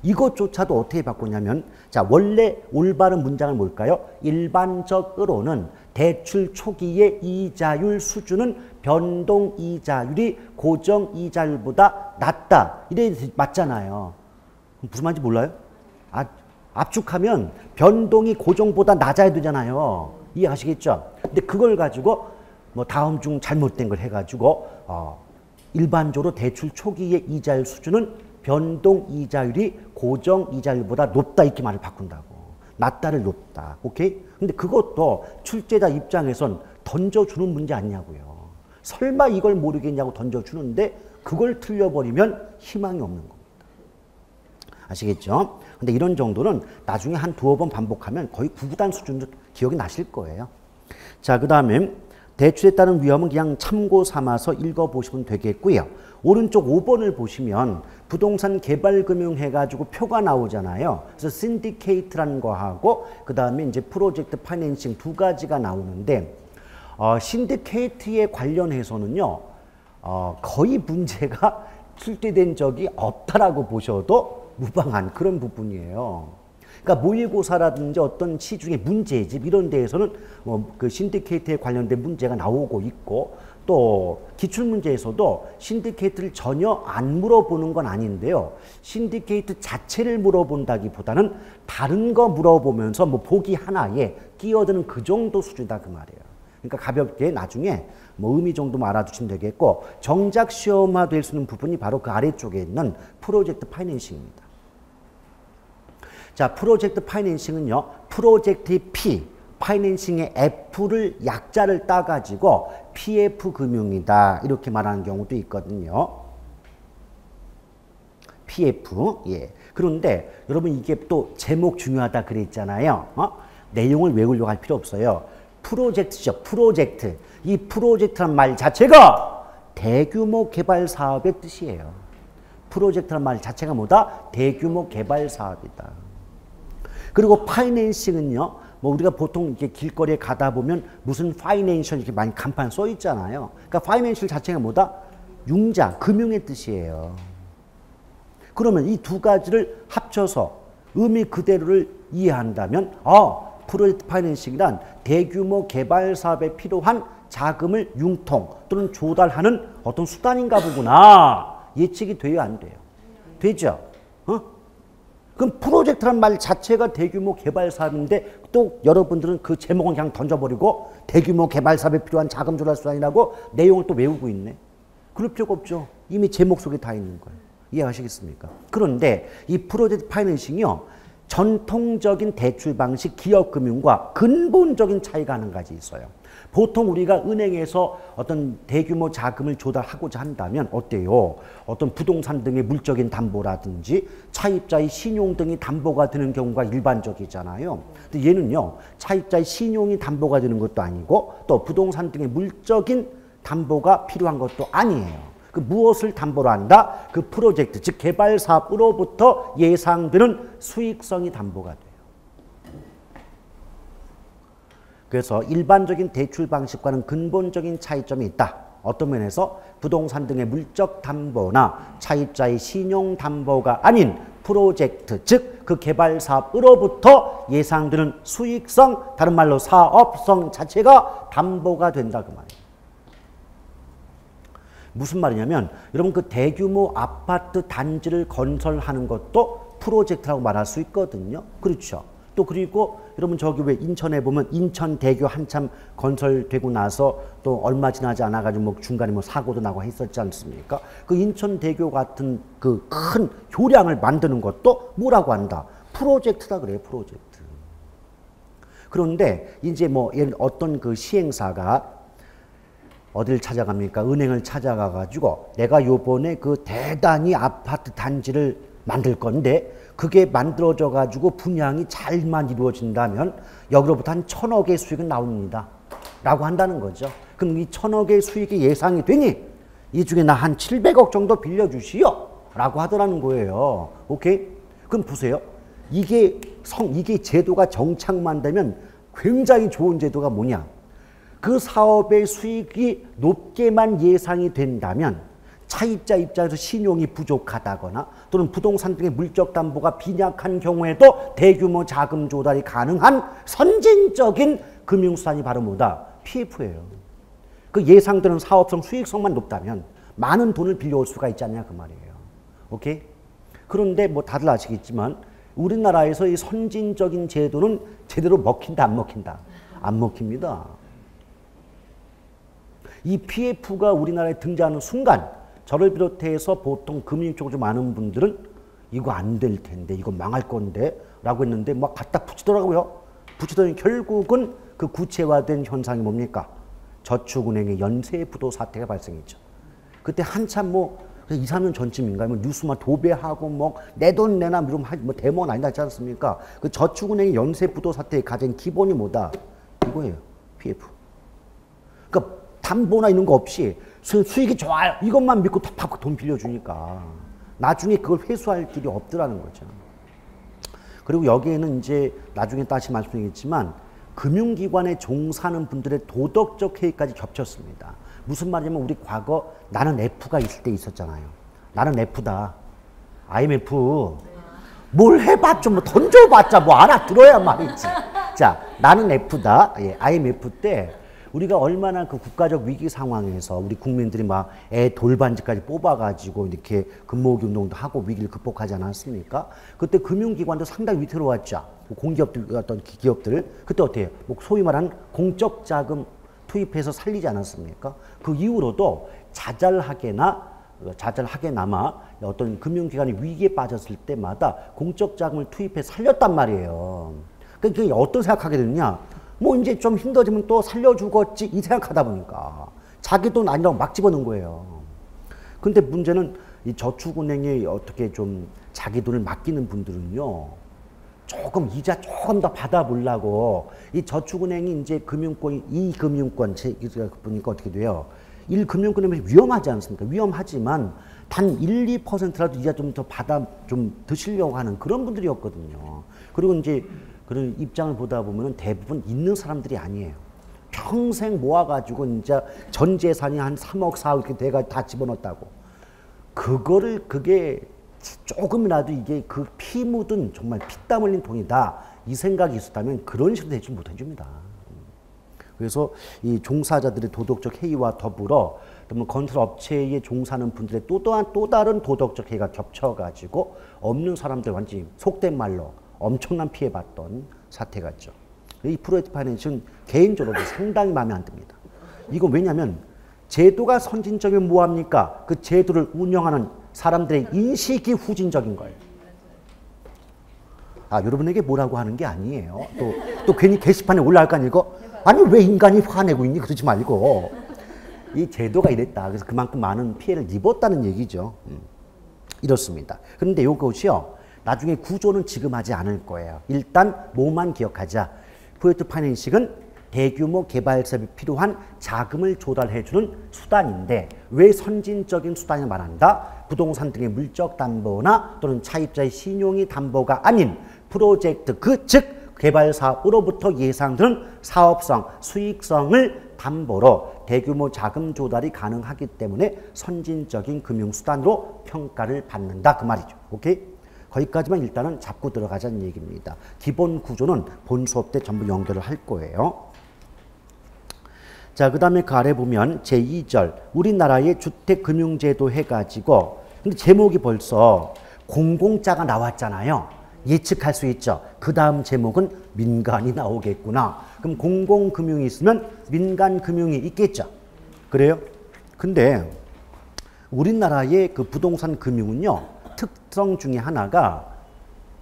이것조차도 어떻게 바꾸냐면 자 원래 올바른 문장은 뭘까요? 일반적으로는 대출 초기의 이자율 수준은 변동 이자율이 고정 이자율보다 낮다. 이래 맞잖아요. 무슨 말인지 몰라요? 압축하면 변동이 고정보다 낮아야 되잖아요. 이해하시겠죠? 근데 그걸 가지고 뭐 다음 중 잘못된 걸 해가지고 일반적으로 대출 초기의 이자율 수준은 변동 이자율이 고정 이자율보다 높다 이렇게 말을 바꾼다고. 낮다를 높다. 오케이? 근데 그것도 출제자 입장에선 던져주는 문제 아니냐고요. 설마 이걸 모르겠냐고 던져주는데 그걸 틀려버리면 희망이 없는 겁니다. 아시겠죠? 근데 이런 정도는 나중에 한 두어 번 반복하면 거의 구구단 수준으로 기억이 나실 거예요. 자, 그 다음에 대출에 따른 위험은 그냥 참고 삼아서 읽어보시면 되겠고요. 오른쪽 5번을 보시면 부동산 개발금융 해가지고 표가 나오잖아요. 그래서 신디케이트라는 거하고 그 다음에 이제 프로젝트 파이낸싱 두 가지가 나오는데 신디케이트에 관련해서는요 거의 문제가 출제된 적이 없다라고 보셔도 무방한 그런 부분이에요. 그러니까 모의고사라든지 어떤 시중의 문제집 이런 데에서는 그 신디케이트에 관련된 문제가 나오고 있고 또 기출문제에서도 신디케이트를 전혀 안 물어보는 건 아닌데요. 신디케이트 자체를 물어본다기보다는 다른 거 물어보면서 뭐 보기 하나에 끼어드는 그 정도 수준이다 그 말이에요. 그러니까 가볍게 나중에 뭐 의미 정도만 알아두시면 되겠고 정작 시험화 될 수 있는 부분이 바로 그 아래쪽에 있는 프로젝트 파이낸싱입니다. 자, 프로젝트 파이낸싱은요. 프로젝트의 P, 파이낸싱의 F를 약자를 따가지고 PF 금융이다 이렇게 말하는 경우도 있거든요. PF. 예. 그런데 여러분 이게 또 제목 중요하다 그랬잖아요. 내용을 외우려고 할 필요 없어요. 프로젝트죠. 프로젝트. 이 프로젝트란 말 자체가 대규모 개발 사업의 뜻이에요. 프로젝트란 말 자체가 뭐다? 대규모 개발 사업이다. 그리고 파이낸싱은요. 뭐 우리가 보통 이렇게 길거리에 가다 보면 무슨 파이낸셜 이렇게 많이 간판 써 있잖아요. 그러니까 파이낸셜 자체가 뭐다? 융자, 금융의 뜻이에요. 그러면 이 두 가지를 합쳐서 의미 그대로를 이해한다면 프로젝트 파이낸싱이란 대규모 개발 사업에 필요한 자금을 융통 또는 조달하는 어떤 수단인가 보구나. 예측이 돼요, 안 돼요? 되죠? 그럼 프로젝트란 말 자체가 대규모 개발 사업인데 또 여러분들은 그 제목은 그냥 던져버리고 대규모 개발 사업에 필요한 자금 조달 수단이라고 내용을 또 외우고 있네. 그럴 필요가 없죠. 이미 제목 속에 다 있는 거예요. 이해하시겠습니까? 그런데 이 프로젝트 파이낸싱이요. 전통적인 대출 방식 기업금융과 근본적인 차이가 한 가지 있어요. 보통 우리가 은행에서 어떤 대규모 자금을 조달하고자 한다면 어때요? 어떤 부동산 등의 물적인 담보라든지 차입자의 신용 등이 담보가 되는 경우가 일반적이잖아요. 근데 얘는요. 차입자의 신용이 담보가 되는 것도 아니고 또 부동산 등의 물적인 담보가 필요한 것도 아니에요. 그 무엇을 담보로 한다? 그 프로젝트, 즉 개발 사업으로부터 예상되는 수익성이 담보가 돼요. 그래서 일반적인 대출 방식과는 근본적인 차이점이 있다. 어떤 면에서 부동산 등의 물적 담보나 차입자의 신용 담보가 아닌 프로젝트, 즉 그 개발 사업으로부터 예상되는 수익성, 다른 말로 사업성 자체가 담보가 된다 그 말이에요. 무슨 말이냐면 여러분 그 대규모 아파트 단지를 건설하는 것도 프로젝트라고 말할 수 있거든요. 그렇죠. 또 그리고 여러분 저기 왜 인천에 보면 인천대교 한참 건설되고 나서 또 얼마 지나지 않아가지고 뭐 중간에 뭐 사고도 나고 했었지 않습니까? 그 인천대교 같은 그 큰 효량을 만드는 것도 뭐라고 한다? 프로젝트다 그래요. 프로젝트. 그런데 이제 뭐 어떤 그 시행사가 어딜 찾아갑니까? 은행을 찾아가가지고 내가 요번에 그 대단히 아파트 단지를 만들 건데 그게 만들어져 가지고 분양이 잘만 이루어진다면 여기로부터 한 1,000억의 수익은 나옵니다. 라고 한다는 거죠. 그럼 이 1,000억의 수익이 예상이 되니 이 중에 나 한 700억 정도 빌려주시오. 라고 하더라는 거예요. 오케이? 그럼 보세요. 이게 제도가 정착만 되면 굉장히 좋은 제도가 뭐냐? 그 사업의 수익이 높게만 예상이 된다면 차입자 입장에서 신용이 부족하다거나 또는 부동산 등의 물적 담보가 빈약한 경우에도 대규모 자금 조달이 가능한 선진적인 금융수단이 바로 뭐다? PF예요. 그 예상되는 사업성 수익성만 높다면 많은 돈을 빌려올 수가 있지 않냐 그 말이에요. 오케이? 그런데 뭐 다들 아시겠지만 우리나라에서 이 선진적인 제도는 제대로 먹힌다 안 먹힌다? 안 먹힙니다. 이 PF가 우리나라에 등장하는 순간 저를 비롯해서 보통 금융 쪽으로 좀 아는 분들은 이거 안 될 텐데 이거 망할 건데 라고 했는데 막 갖다 붙이더라고요. 붙이더니 결국은 그 구체화된 현상이 뭡니까? 저축은행의 연쇄부도 사태가 발생했죠. 그때 한참 뭐 2, 3년 전쯤인가 뭐 뉴스만 도배하고 뭐 내 돈 내놔 뭐 대모는 아니다 했지 않습니까? 그 저축은행의 연쇄부도 사태의 가장 기본이 뭐다? 이거예요. PF. 그러니까 담보나 이런 거 없이 수익이 좋아요. 이것만 믿고 탁 돈 빌려주니까 나중에 그걸 회수할 길이 없더라는 거죠. 그리고 여기에는 이제 나중에 다시 말씀드리겠지만 금융기관에 종사하는 분들의 도덕적 해이까지 겹쳤습니다. 무슨 말이냐면 우리 과거 나는 F가 있을 때 있었잖아요. 나는 F다. IMF. 뭘 해봤자 뭐 던져봤자 뭐 알아들어야 말이지. 자, 나는 F다. 예, IMF 때 우리가 얼마나 그 국가적 위기 상황에서 우리 국민들이 막 애 돌반지까지 뽑아가지고 이렇게 금모으기 운동도 하고 위기를 극복하지 않았습니까? 그때 금융기관도 상당히 위태로웠죠. 공기업들, 어떤 기업들. 그때 어떻게 해요? 뭐 소위 말하는 공적 자금 투입해서 살리지 않았습니까? 그 이후로도 자잘하게나마 어떤 금융기관이 위기에 빠졌을 때마다 공적 자금을 투입해 살렸단 말이에요. 그러니까 어떤 생각하게 되느냐? 뭐 이제 좀 힘들어지면 또 살려주겠지 이 생각하다 보니까 자기 돈 아니라고 막 집어넣은 거예요. 근데 문제는 이 저축은행에 어떻게 좀 자기 돈을 맡기는 분들은요, 조금 이자 조금 더 받아보려고 이 저축은행이 이제 이 금융권 제가 보니까 어떻게 돼요? 1금융권이면 위험하지 않습니까? 위험하지만 단 1, 2%라도 이자 좀 더 받아 좀 드시려고 하는 그런 분들이었거든요. 그리고 이제 그런 입장을 보다 보면 대부분 있는 사람들이 아니에요. 평생 모아가지고 이제 전 재산이 한 3억, 4억 이렇게 돼가 다 집어넣었다고. 그게 조금이라도 이게 그 피 묻은 정말 피땀 흘린 돈이다. 이 생각이 있었다면 그런 식으로 대출 못 해줍니다. 그래서 이 종사자들의 도덕적 해이와 더불어 건설 업체에 종사하는 분들의 또 다른 도덕적 해이가 겹쳐가지고 없는 사람들 완전히 속된 말로 엄청난 피해봤던 사태가 있죠. 이 프로젝트 파이낸스는 개인적으로 상당히 마음에 안 듭니다. 이거 왜냐하면 제도가 선진적이면 뭐합니까? 그 제도를 운영하는 사람들의 인식이 후진적인 거예요. 여러분에게 뭐라고 하는 게 아니에요. 또 괜히 게시판에 올라갈 거 아니고 아니 왜 인간이 화내고 있니? 그러지 말고 이 제도가 이랬다. 그래서 그만큼 많은 피해를 입었다는 얘기죠. 이렇습니다. 그런데 이것이요. 나중에 구조는 지금 하지 않을 거예요. 일단 뭐만 기억하자. 프로젝트 파이낸싱은 대규모 개발 사업이 필요한 자금을 조달해주는 수단인데 왜 선진적인 수단을 말한다? 부동산 등의 물적 담보나 또는 차입자의 신용이 담보가 아닌 프로젝트 즉 개발 사업으로부터 예상되는 사업성, 수익성을 담보로 대규모 자금 조달이 가능하기 때문에 선진적인 금융수단으로 평가를 받는다 그 말이죠. 오케이? 거기까지만 일단은 잡고 들어가자는 얘기입니다. 기본 구조는 본 수업 때 전부 연결을 할 거예요. 자, 그 다음에 그 아래 보면 제2절 우리나라의 주택금융제도 해가지고 근데 제목이 벌써 공공자가 나왔잖아요. 예측할 수 있죠. 그 다음 제목은 민간이 나오겠구나. 그럼 공공금융이 있으면 민간금융이 있겠죠. 그래요? 근데 우리나라의 그 부동산 금융은요. 특성 중에 하나가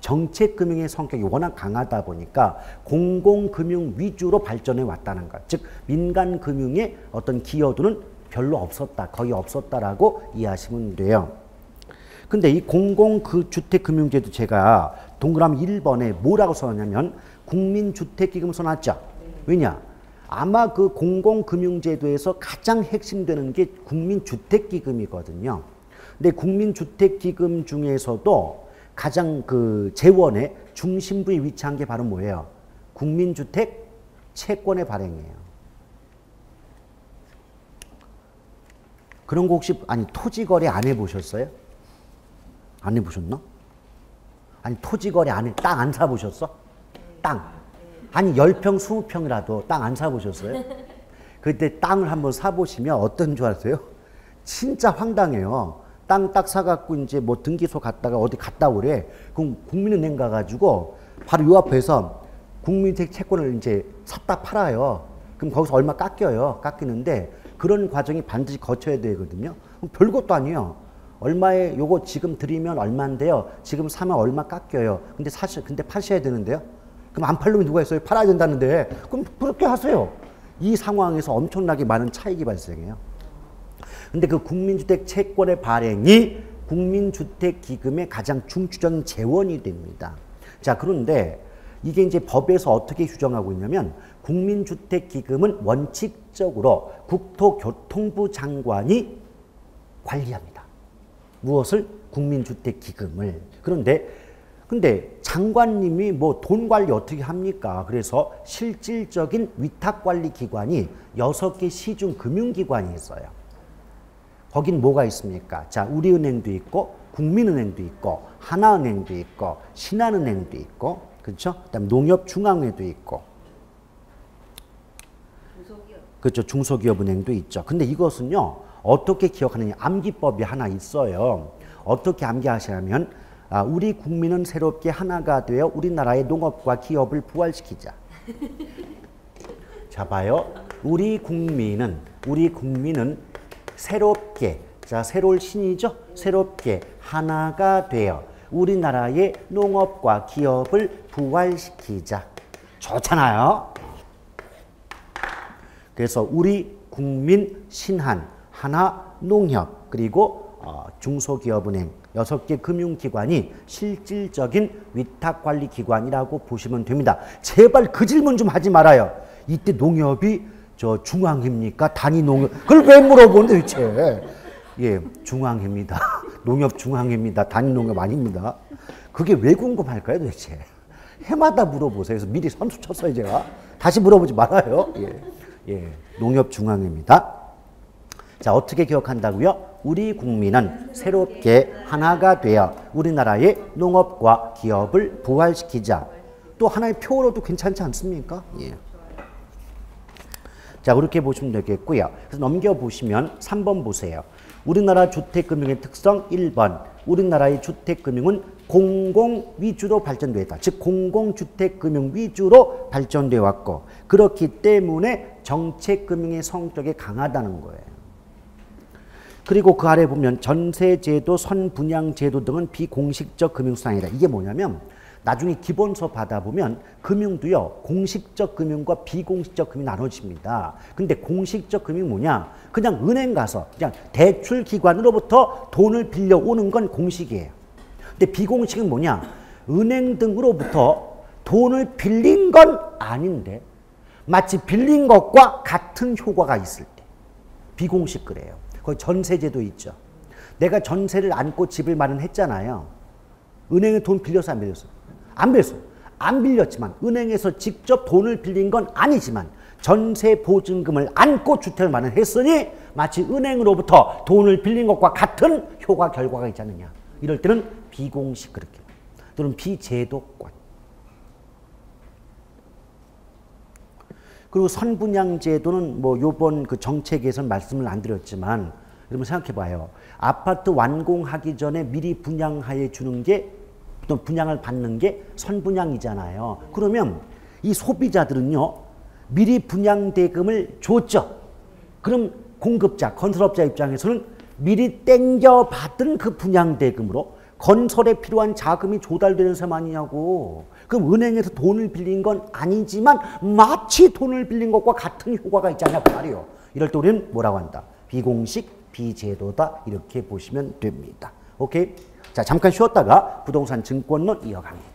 정책금융의 성격이 워낙 강하다 보니까 공공금융 위주로 발전해 왔다는 것. 즉 민간금융의 어떤 기여도는 별로 없었다. 거의 없었다라고 이해하시면 돼요. 근데 이 주택금융제도 제가 동그라미 1번에 뭐라고 써놨냐면 국민주택기금 써놨죠. 왜냐? 아마 그 공공금융제도에서 가장 핵심되는 게 국민주택기금이거든요. 근데 국민주택기금 중에서도 가장 그 재원의 중심부에 위치한 게 바로 뭐예요? 국민주택 채권의 발행이에요. 그런 거 혹시 아니 토지거래 안 해보셨어요? 안 해보셨나? 아니 토지거래 안 해, 땅 안 사보셨어? 땅. 아니 10평, 20평이라도 땅 안 사보셨어요? 그때 땅을 한번 사보시면 어떤 줄 아세요? 진짜 황당해요. 땅 딱 사갖고 이제 뭐 등기소 갔다가 어디 갔다 오래. 그럼 국민은행 가가지고 바로 요 앞에서 국민주택 채권을 이제 샀다 팔아요. 그럼 거기서 얼마 깎여요. 깎이는데 그런 과정이 반드시 거쳐야 되거든요. 그럼 별것도 아니에요. 얼마에 요거 지금 드리면 얼마인데요. 지금 사면 얼마 깎여요. 근데 파셔야 되는데요. 그럼 안 팔려면 누가 있어요? 팔아야 된다는데. 그럼 그렇게 하세요. 이 상황에서 엄청나게 많은 차익이 발생해요. 근데 그 국민주택 채권의 발행이 국민주택기금의 가장 중추적인 재원이 됩니다. 자, 그런데 이게 이제 법에서 어떻게 규정하고 있냐면 국민주택기금은 원칙적으로 국토교통부 장관이 관리합니다. 무엇을? 국민주택기금을. 근데 장관님이 뭐 돈 관리 어떻게 합니까? 그래서 실질적인 위탁관리 기관이 6개 시중 금융기관이 있어요. 거긴 뭐가 있습니까? 자, 우리은행도 있고, 국민은행도 있고, 하나은행도 있고, 신한은행도 있고, 그렇죠? 그다음 농협중앙회도 있고, 그렇죠? 중소기업은행도 있죠. 근데 이것은요, 어떻게 기억하느냐? 암기법이 하나 있어요. 어떻게 암기하시냐면, 우리 국민은 새롭게 하나가 되어 우리나라의 농업과 기업을 부활시키자. 자, 봐요. 우리 국민은 새롭게, 자, 새로울 신이죠? 새롭게 하나가 되어 우리나라의 농업과 기업을 부활시키자. 좋잖아요. 그래서 우리 국민 신한, 하나 농협, 그리고 중소기업은행 6개 금융기관이 실질적인 위탁관리기관이라고 보시면 됩니다. 제발 그 질문 좀 하지 말아요. 이때 농협이 저 중앙회입니까? 단위농협. 그걸 왜 물어보는데 대체. 예, 중앙회입니다. 농협 중앙회입니다. 단위농협 아닙니다. 그게 왜 궁금할까요 도대체. 해마다 물어보세요. 그래서 미리 선수 쳤어요 제가. 다시 물어보지 말아요. 예, 농협 중앙회입니다. 자, 어떻게 기억한다고요? 우리 국민은 새롭게 하나가 되어 우리나라의 농업과 기업을 부활시키자. 또 하나의 표어로도 괜찮지 않습니까? 예. 자, 그렇게 보시면 되겠고요. 그래서 넘겨보시면 3번 보세요. 우리나라 주택금융의 특성 1번. 우리나라의 주택금융은 공공 위주로 발전되었다. 즉 공공주택금융 위주로 발전되어 왔고 그렇기 때문에 정책금융의 성격이 강하다는 거예요. 그리고 그 아래 보면 전세제도, 선분양제도 등은 비공식적 금융수단이다. 이게 뭐냐면 나중에 기본서 받아보면 금융도요. 공식적 금융과 비공식적 금융이 나눠집니다. 근데 공식적 금융이 뭐냐? 그냥 은행 가서 그냥 대출기관으로부터 돈을 빌려오는 건 공식이에요. 근데 비공식은 뭐냐? 은행 등으로부터 돈을 빌린 건 아닌데 마치 빌린 것과 같은 효과가 있을 때 비공식 그래요. 거기 전세제도 있죠. 내가 전세를 안고 집을 마련했잖아요. 은행에 돈 빌려서 안 빌렸어? 안 빌렸어. 안 빌렸지만 은행에서 직접 돈을 빌린 건 아니지만 전세 보증금을 안고 주택을 마련했으니 마치 은행으로부터 돈을 빌린 것과 같은 효과 결과가 있지 않느냐. 이럴 때는 비공식 그렇게 또는 비제도권. 그리고 선분양제도는 뭐 요번 그 정책에서 말씀을 안 드렸지만 여러분 생각해 봐요. 아파트 완공하기 전에 미리 분양하여 주는 게 또 분양을 받는 게 선분양이잖아요. 그러면 이 소비자들은요. 미리 분양대금을 줬죠. 그럼 공급자, 건설업자 입장에서는 미리 땡겨받은 그 분양대금으로 건설에 필요한 자금이 조달되는 셈 아니냐고. 그럼 은행에서 돈을 빌린 건 아니지만 마치 돈을 빌린 것과 같은 효과가 있지 않냐 말이요. 이럴 때 우리는 뭐라고 한다? 비공식, 비제도다. 이렇게 보시면 됩니다. 오케이? 자, 잠깐 쉬었다가 부동산 증권론 이어갑니다.